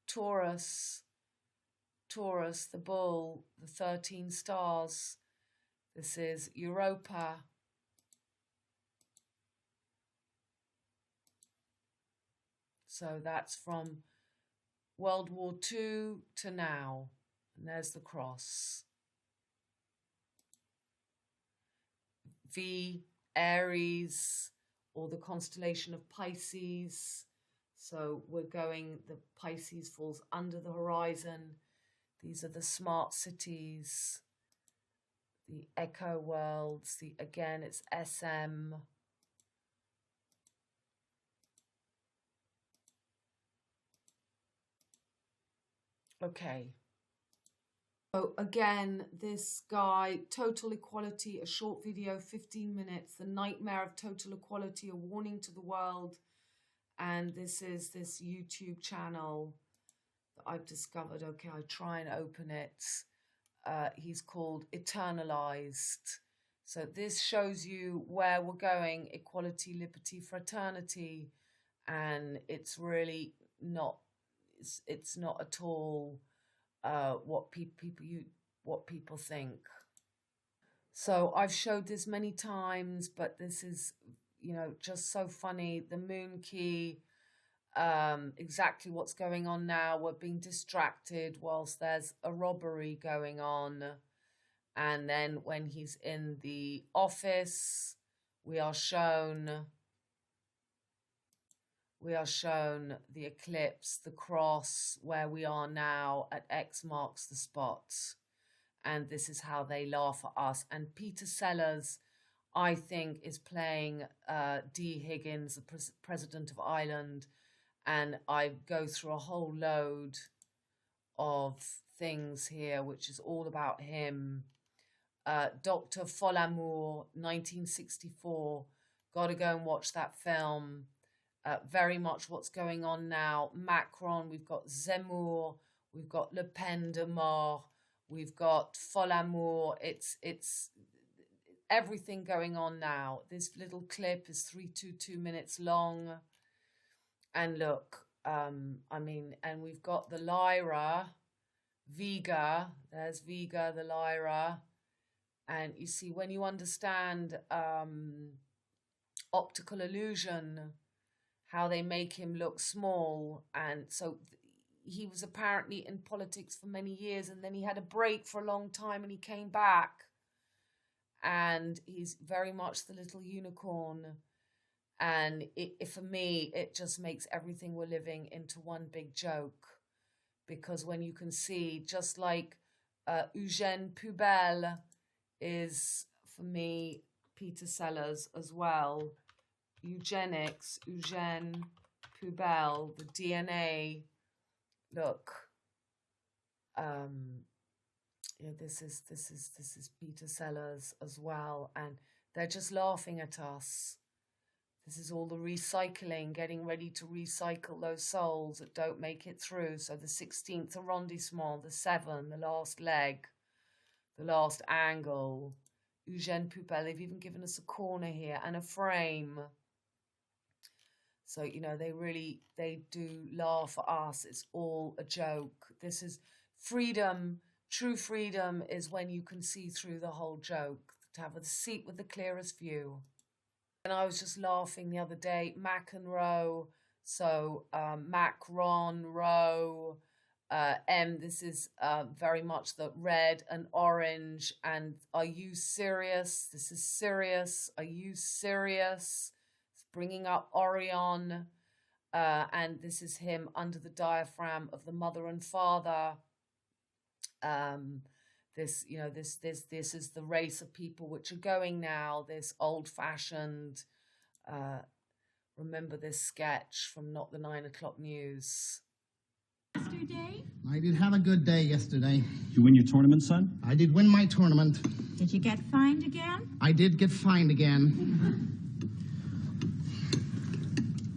Taurus, the bull, the 13 stars. This is Europa. So that's from World War II to now. And there's the cross. V, Aries, or the constellation of Pisces. So we're going, the Pisces falls under the horizon. These are the smart cities, the echo worlds, again, it's SM. Okay. So again, this guy, Total Equality, a short video, 15 minutes, the nightmare of total equality, a warning to the world. And this is this YouTube channel that I've discovered. Okay, I try and open it. He's called Eternalized. So this shows you where we're going: equality, liberty, fraternity, and it's really not. It's not at all what people think. So I've showed this many times, but this is, just so funny. The moon key, exactly what's going on now. We're being distracted whilst there's a robbery going on. And then when he's in the office, we are shown the eclipse, the cross, where we are now at X marks the spot. And this is how they laugh at us. And Peter Sellers, I think, is playing D. Higgins, the president of Ireland. And I go through a whole load of things here, which is all about him. Dr. Folamour, 1964. Got to go and watch that film. Very much what's going on now. Macron, we've got Zemmour, we've got Le Pen de Mort, we've got Folamour. It's everything going on now. This little clip is 3 minutes long. And look, and we've got the Lyra, Vega. There's Vega, the Lyra. And you see, when you understand optical illusion, how they make him look small. And so he was apparently in politics for many years, and then he had a break for a long time, and he came back. And he's very much the little unicorn. And for me, it just makes everything we're living into one big joke. Because when you can see, just like Eugène Pubel is, for me, Peter Sellers as well. Eugenics, Eugène Pubel, the DNA. Look, this is Peter Sellers as well, and they're just laughing at us. This is all the recycling, getting ready to recycle those souls that don't make it through. So the 16th arrondissement, the 7, the last leg, the last angle. Eugène Pubel, they've even given us a corner here and a frame. So, they do laugh at us. It's all a joke. This is freedom. True freedom is when you can see through the whole joke, to have a seat with the clearest view. And I was just laughing the other day, Mac and Roe. So Macron, Roe, M, this is very much the red and orange. And are you serious? This is serious. Are you serious? Bringing up Orion, and this is him under the diaphragm of the mother and father. This is the race of people which are going now. This old-fashioned. Remember this sketch from Not the 9 O'Clock News.
Yesterday?
I did have a good day yesterday.
You win your tournament, son?
I did win my tournament.
Did you get fined again?
I did get fined again.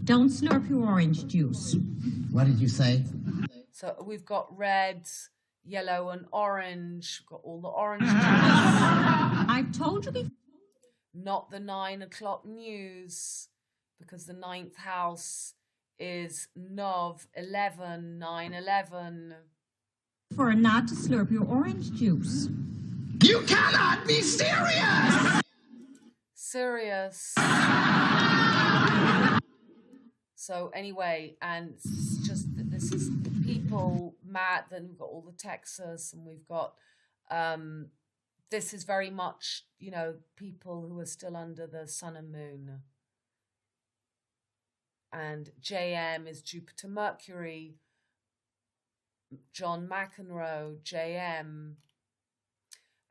Don't slurp your orange juice.
What did you say?
So we've got red, yellow, and orange. We've got all the orange juice.
I've told you before.
Not the 9 O'Clock News, because the 9th house is Nov 11, 9/11.
For not to slurp your orange juice.
You cannot be serious!
Serious. So anyway, and it's just this is people mad. Then we've got all the Texas, and we've got this is very much people who are still under the sun and moon. And JM is Jupiter Mercury. John McEnroe, JM.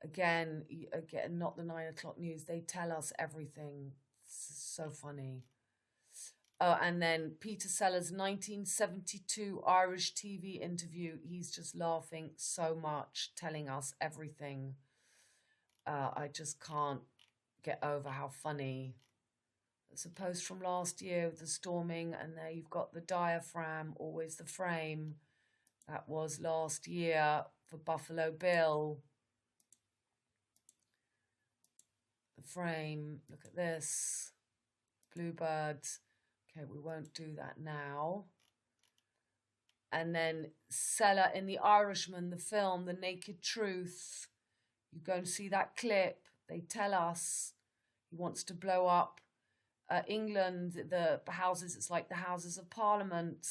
Again, not the 9 O'Clock News. They tell us everything. It's so funny. Oh, and then Peter Sellers' 1972 Irish TV interview. He's just laughing so much, telling us everything. I just can't get over how funny. It's a post from last year with the storming, and there you've got the diaphragm, always the frame. That was last year for Buffalo Bill. frame. Look at this. Bluebirds. Okay, we won't do that now. And then Sella in The Irishman, the film, The Naked Truth. You go and see that clip. They tell us he wants to blow up England, the houses. It's like the Houses of Parliament.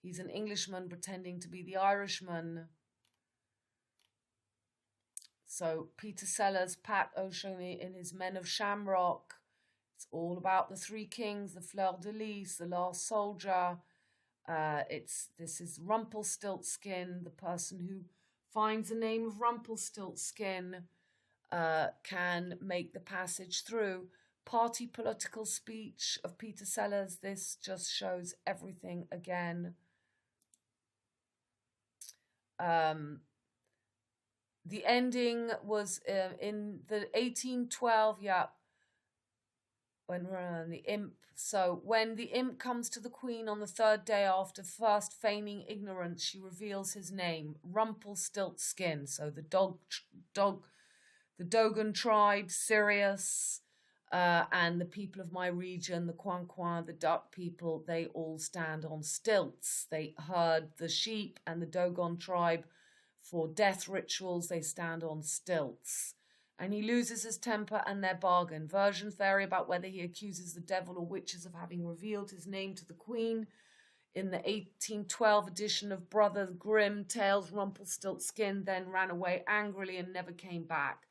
He's an Englishman pretending to be the Irishman. So Peter Sellers, Pat O'Shaughnessy in his Men of Shamrock. It's all about the three kings, the Fleur de Lis, the Last Soldier. This is Rumpelstiltskin, the person who finds the name of Rumpelstiltskin can make the passage through. Party political speech of Peter Sellers. This just shows everything again. The ending was in the 1812, when the imp. So when the imp comes to the queen on the third day after first feigning ignorance, she reveals his name, Rumpelstiltskin. So the Dogon tribe, Sirius, and the people of my region, the Quan, the duck people, they all stand on stilts. They herd the sheep, and the Dogon tribe, for death rituals, they stand on stilts. And he loses his temper and their bargain. Versions vary about whether he accuses the devil or witches of having revealed his name to the queen. In the 1812 edition of Brother Grimm Tales, Rumpelstiltskin then ran away angrily and never came back.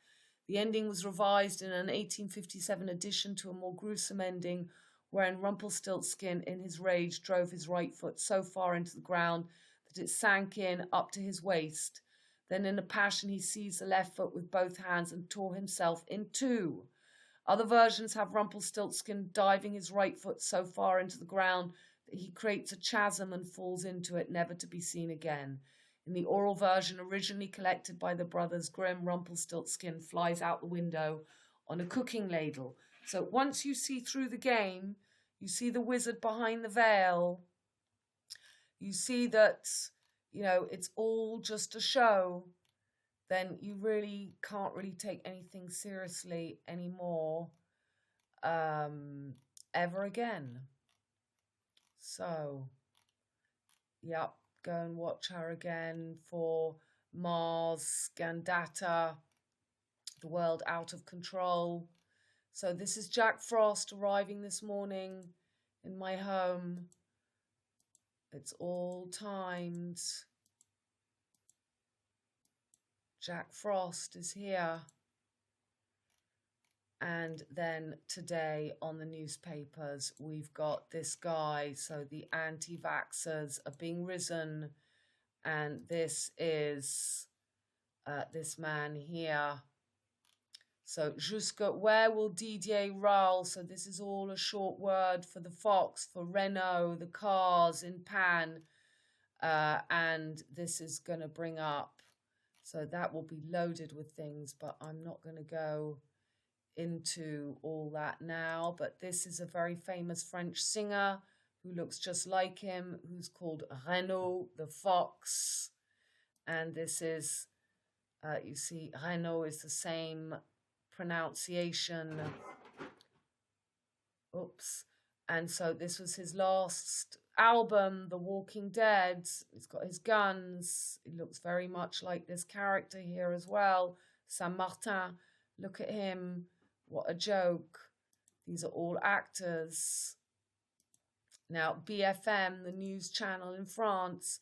The ending was revised in an 1857 edition to a more gruesome ending, wherein Rumpelstiltskin, in his rage, drove his right foot so far into the ground that it sank in up to his waist. Then in a passion he seized the left foot with both hands and tore himself in two. Other versions have Rumpelstiltskin diving his right foot so far into the ground that he creates a chasm and falls into it, never to be seen again. In the oral version originally collected by the brothers Grimm, Rumpelstiltskin flies out the window on a cooking ladle. So once you see through the game, you see the wizard behind the veil, you see that, it's all just a show, then you really can't really take anything seriously anymore, ever again. So, yep, go and watch her again for Mars, Gandata, The World Out of Control. So this is Jack Frost arriving this morning in my home. It's all timed. Jack Frost is here. And then today on the newspapers, we've got this guy. So the anti-vaxxers are being risen. And this is this man here. So, where will Didier roll? So this is all a short word for the fox, for Renault, the cars in Pan. And this is going to bring up, so that will be loaded with things, but I'm not going to go into all that now. But this is a very famous French singer who looks just like him, who's called Renault, the fox. And this is, you see, Renault is the same pronunciation. Oops. And so this was his last album, The Walking Dead. He's got his guns. He looks very much like this character here as well, Saint Martin. Look at him. What a joke. These are all actors. Now, BFM, the news channel in France,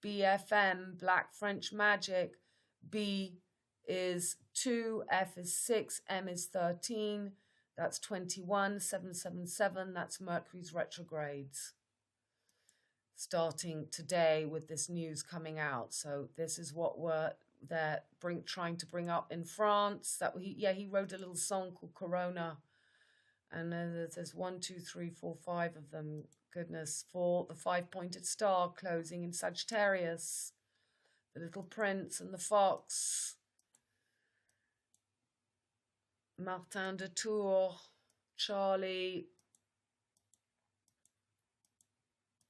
BFM, Black French Magic, B is 2, F is 6, M is 13, that's 21, 777, that's Mercury's retrogrades. Starting today with this news coming out. So this is what they're trying to bring up in France. That he wrote a little song called Corona. And there's 1, 2, 3, 4, 5 of them. Goodness, for the 5-pointed star closing in Sagittarius. The Little Prince and the Fox. Martin de Tours, Charlie.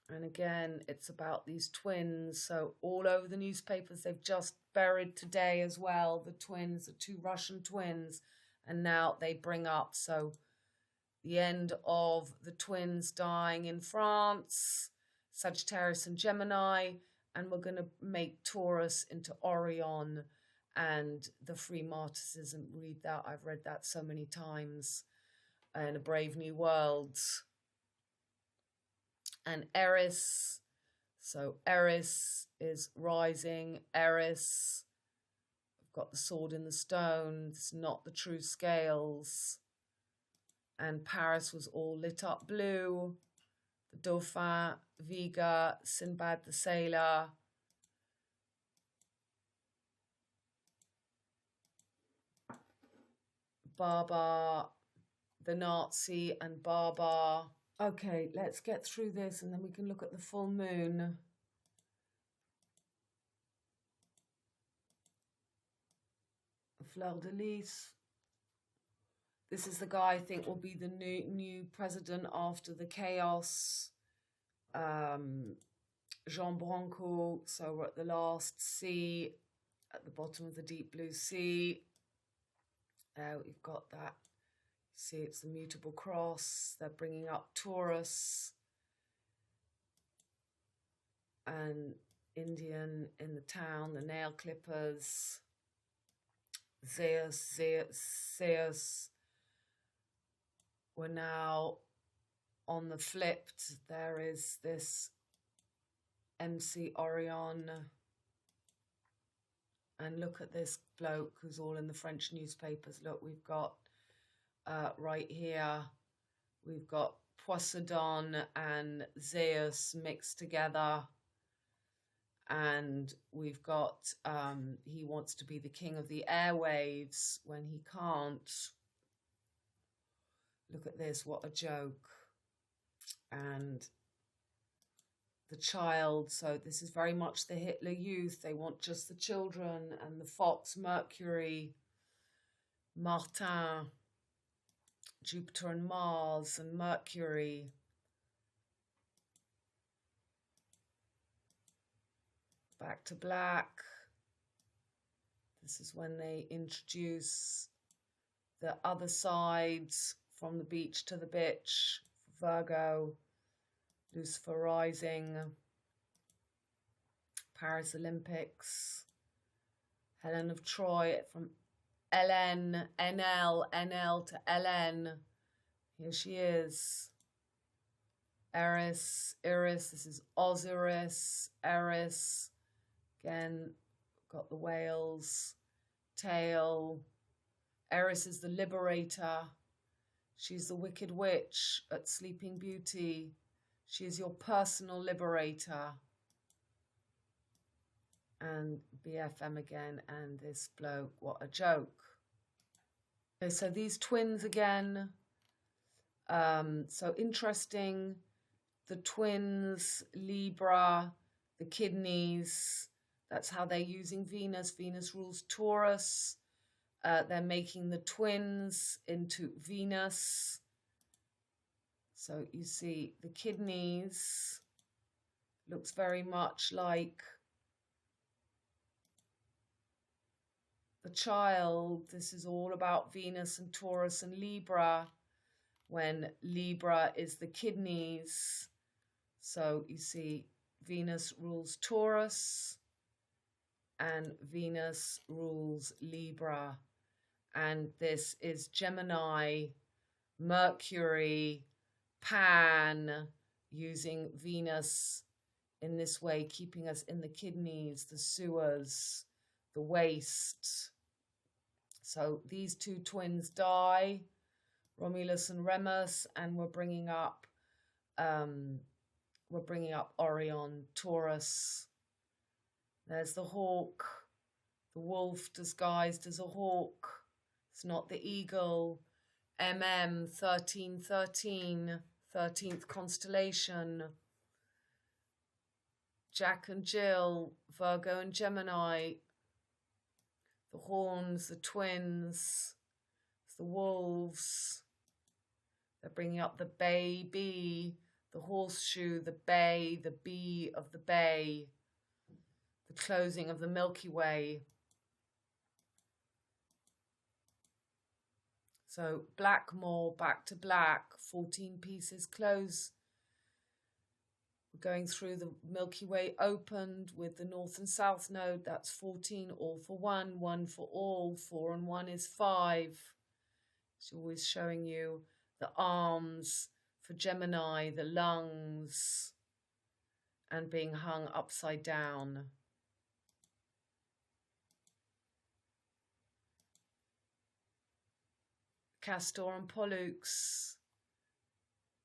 And again, it's about these twins. So all over the newspapers, they've just buried today as well the twins, the 2 Russian twins. And now they bring up, so the end of the twins dying in France, Sagittarius and Gemini, and we're going to make Taurus into Orion and the free martyrdom. Read that. I've read that so many times in A Brave New World. And Eris. So Eris is rising. Eris. I've got the sword in the stone. It's not the true scales. And Paris was all lit up blue. The Dauphin, Vega, Sinbad the Sailor. Baba, the Nazi, and Baba. Okay, let's get through this and then we can look at the full moon. Fleur de Lis. This is the guy I think will be the new president after the chaos. Jean Branco. So we're at the last sea, at the bottom of the deep blue sea. We've got that. See, it's the mutable cross. They're bringing up Taurus and Indian in the town, the nail clippers, Zeus. We're now on the flipped. There is this MC Orion. And look at this bloke who's all in the French newspapers. Look, we've got right here, we've got Poseidon and Zeus mixed together. And we've got, he wants to be the king of the airwaves when he can't. Look at this, what a joke. And the child, so this is very much the Hitler Youth. They want just the children. And the fox, Mercury, Martin, Jupiter and Mars, and Mercury. Back to black. This is when they introduce the other sides, from the beach to the bitch, Virgo, Lucifer rising, Paris Olympics, Helen of Troy, from NL to LN. Here she is. Eris, this is Osiris, Eris. Again, got the whales, tail. Eris is the liberator. She's the wicked witch at Sleeping Beauty. She is your personal liberator. And BFM again, and this bloke, what a joke. Okay, so these twins again. So interesting. The twins, Libra, the kidneys. That's how they're using Venus. Venus rules Taurus. They're making the twins into Venus. So you see the kidneys looks very much like the child. This is all about Venus and Taurus and Libra, when Libra is the kidneys. So you see Venus rules Taurus and Venus rules Libra. And this is Gemini, Mercury, Pan, using Venus in this way, keeping us in the kidneys, the sewers, the waste. So these two twins die, Romulus and Remus, and we're bringing up Orion, Taurus. There's the hawk, the wolf disguised as a hawk. It's not the eagle. 1313, 13th constellation. Jack and Jill, Virgo and Gemini. The horns, the twins, the wolves. They're bringing up the baby, the horseshoe, the bay, the bee of the bay. The closing of the Milky Way. So Blackmore back to black, 14 pieces close. We're going through the Milky Way opened with the North and South node. That's 14, all for one, one for all. 4 and 1 is 5. It's always showing you the arms for Gemini, the lungs, and being hung upside down. Castor and Pollux,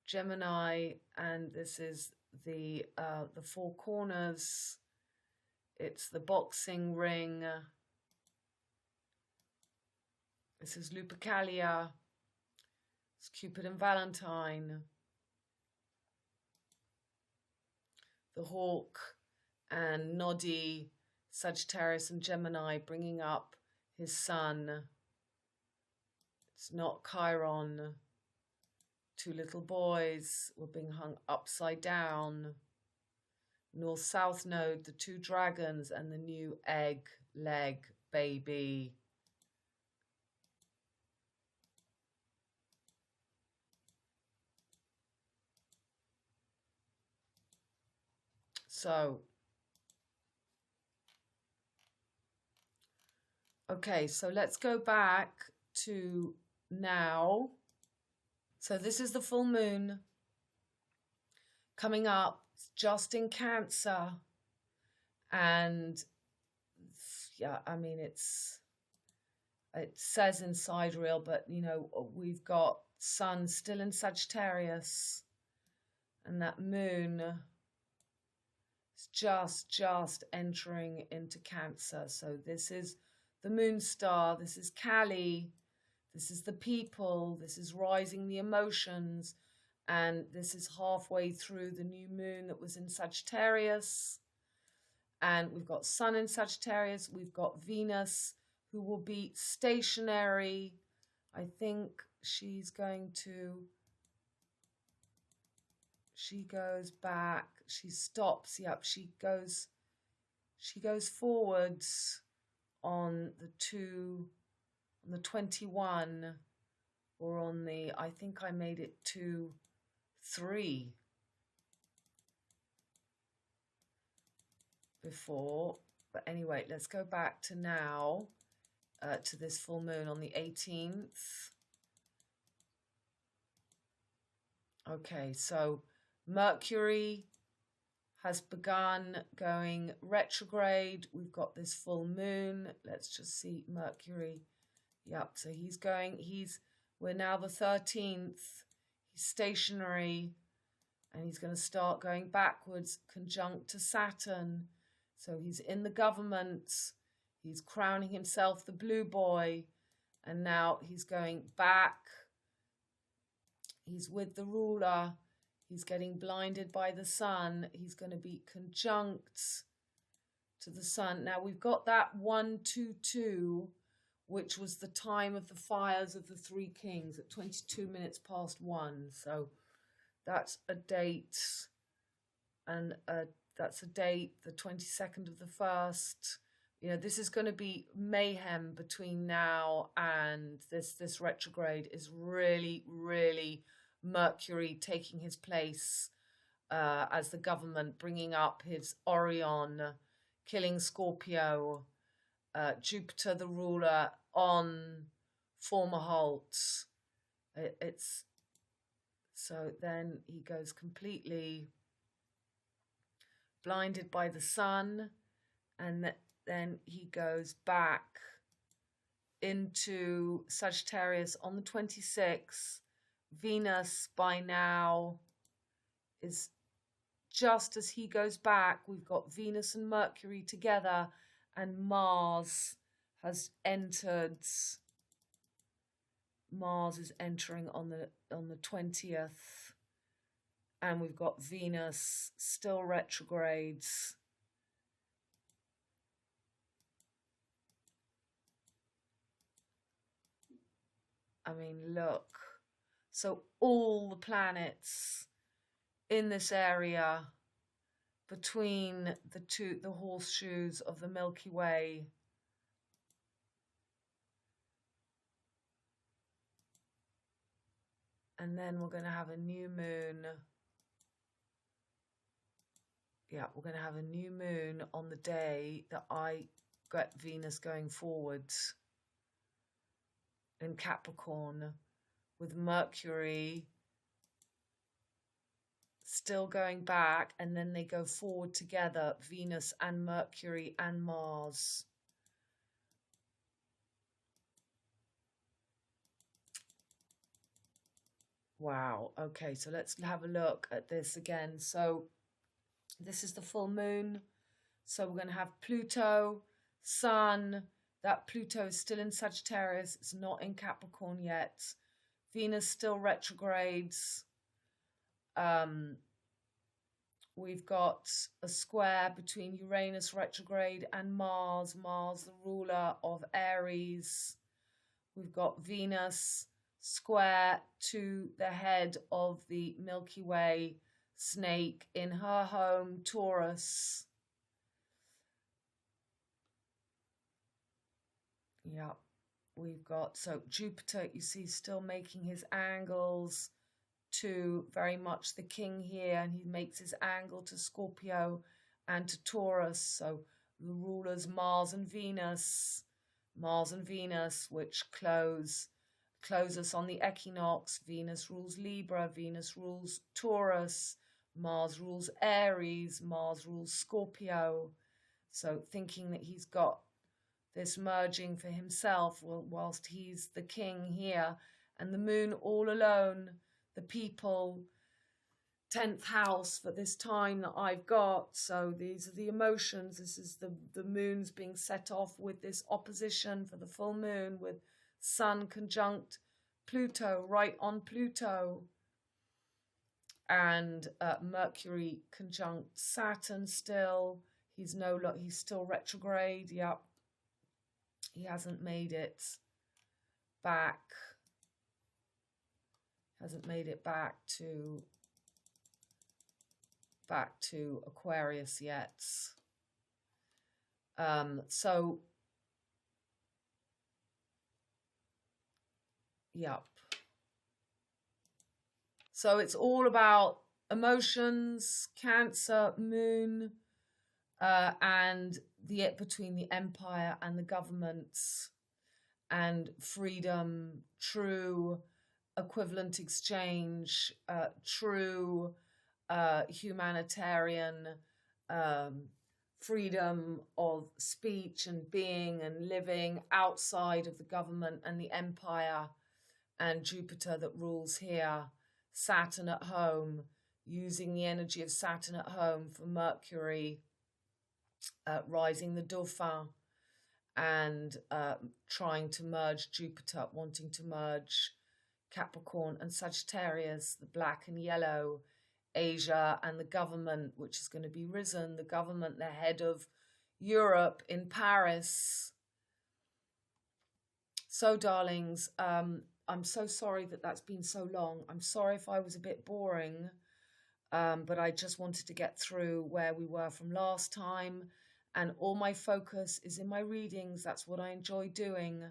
Gemini, and this is the 4 corners. It's the boxing ring. This is Lupercalia. It's Cupid and Valentine. The hawk and Noddy, Sagittarius and Gemini, bringing up his sun. It's not Chiron. 2 little boys were being hung upside down. North-South node, the 2 dragons and the new egg, leg, baby. So, okay, so let's go back to now. So this is the full moon coming up just in Cancer. And yeah, I mean, it says in sidereal, but you know, we've got sun still in Sagittarius, and that moon is just entering into Cancer. So this is the moon star, this is Kali, this is the people, this is rising the emotions, and this is halfway through the new moon that was in Sagittarius. And we've got Sun in Sagittarius, we've got Venus, who will be stationary. I think she's going to, she goes back, she stops, yep, she goes forwards on the 21, or on the, I think I made it 2, 3 before, but anyway, let's go back to now, to this full moon on the 18th. Okay, so Mercury has begun going retrograde. We've got this full moon. Let's just see Mercury. Yep, so he's going, we're now the 13th. He's stationary, and he's going to start going backwards, conjunct to Saturn. So he's in the government. He's crowning himself the blue boy, and now he's going back. He's with the ruler. He's getting blinded by the sun. He's going to be conjunct to the sun. Now we've got that 122, which was the time of the fires of the 3 kings at 22 minutes past 1. So that's a date, and that's a date, the 22nd of the 1st. You know, this is going to be mayhem between now and this retrograde is really, really Mercury taking his place as the government, bringing up his Orion, killing Scorpio, Jupiter the ruler on Formahalt. It's so then he goes completely blinded by the sun, and then he goes back into Sagittarius on the 26th. Venus by now is just as he goes back. We've got Venus and Mercury together, and Mars has entered. Mars is entering on the 20th, and we've got Venus still retrogrades. I mean, look. So all the planets in this area between the horseshoes of the Milky Way And then we're going to have a new moon. Yeah, we're going to have a new moon on the day that I get Venus going forwards in Capricorn, with Mercury still going back, and then they go forward together, Venus and Mercury and Mars. Wow. Okay, so let's have a look at this again. So this is the full moon. So we're going to have Pluto, Sun. That Pluto is still in Sagittarius. It's not in Capricorn yet. Venus still retrogrades. We've got a square between Uranus retrograde and Mars. Mars, the ruler of Aries. We've got Venus square to the head of the Milky Way snake in her home, Taurus. Yeah, we've got, so Jupiter, you see, still making his angles to very much the king here, and he makes his angle to Scorpio and to Taurus. So the rulers Mars and Venus, which close us on the equinox. Venus rules Libra, Venus rules Taurus, Mars rules Aries, Mars rules Scorpio. So thinking that he's got this merging for himself whilst he's the king here, and the moon all alone, the people, 10th house for this time that I've got. So these are the emotions. This is the moon's being set off with this opposition for the full moon, with Sun conjunct Pluto, right on Pluto, and Mercury conjunct Saturn still. He's still retrograde. Yep. He hasn't made it back. Hasn't made it back to Aquarius yet. So yep. So it's all about emotions, Cancer, moon, and between the empire and the governments, and freedom, true equivalent exchange, true humanitarian freedom of speech and being and living outside of the government and the empire, and Jupiter that rules here, Saturn at home, using the energy of Saturn at home for Mercury, rising the Dauphin, and trying to merge Jupiter, wanting to merge Capricorn and Sagittarius, the black and yellow, Asia and the government, which is going to be risen, the government, the head of Europe in Paris. So, darlings, I'm so sorry that that's been so long. I'm sorry if I was a bit boring, but I just wanted to get through where we were from last time, and all my focus is in my readings. That's what I enjoy doing.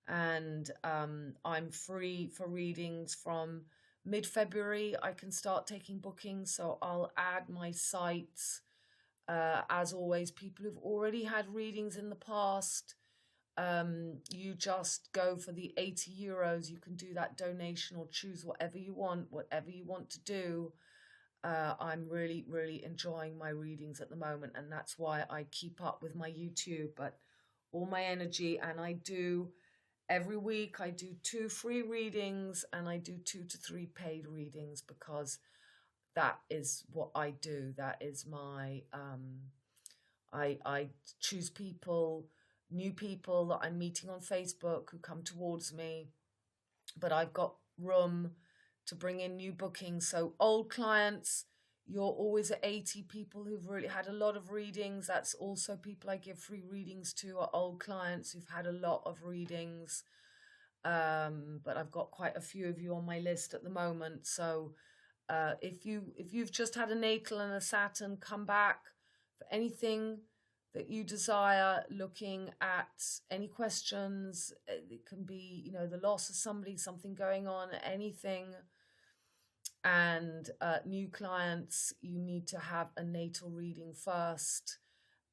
And I'm free for readings from mid-February. I can start taking bookings, so I'll add my sites. As always, people who've already had readings in the past, you just go for the €80. You can do that donation or choose whatever you want to do. I'm really, really enjoying my readings at the moment, and that's why I keep up with my YouTube, but all my energy, and I do every week, I do 2 free readings and I do 2 to 3 paid readings, because that is what I do. That is my, I choose people, new people that I'm meeting on Facebook who come towards me, but I've got room to bring in new bookings. So old clients, you're always at 80. People who've really had a lot of readings, that's also people I give free readings to, are old clients who've had a lot of readings. But I've got quite a few of you on my list at the moment. So if you've just had a natal and a Saturn, come back for anything that you desire, looking at any questions. It can be, the loss of somebody, something going on, anything. And new clients, you need to have a natal reading first,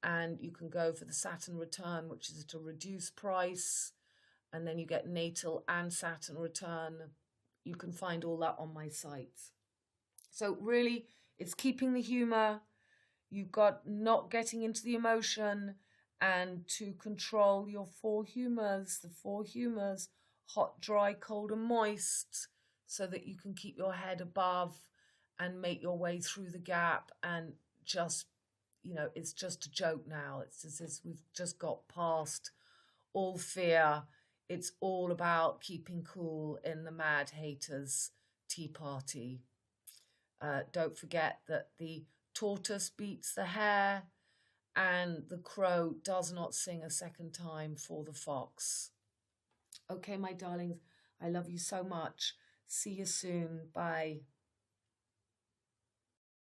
and you can go for the Saturn return, which is at a reduced price, and then you get natal and Saturn return. You can find all that on my site. So really, it's keeping the humor. You've got not getting into the emotion, and to control your four humors, the four humors, hot, dry, cold, and moist, so that you can keep your head above and make your way through the gap. And just, you know, it's just a joke now. It's as if we've just got past all fear. It's all about keeping cool in the Mad Haters Tea Party. Don't forget that the tortoise beats the hare, and the crow does not sing a second time for the fox. Okay, my darlings, I love you so much. See you soon. Bye.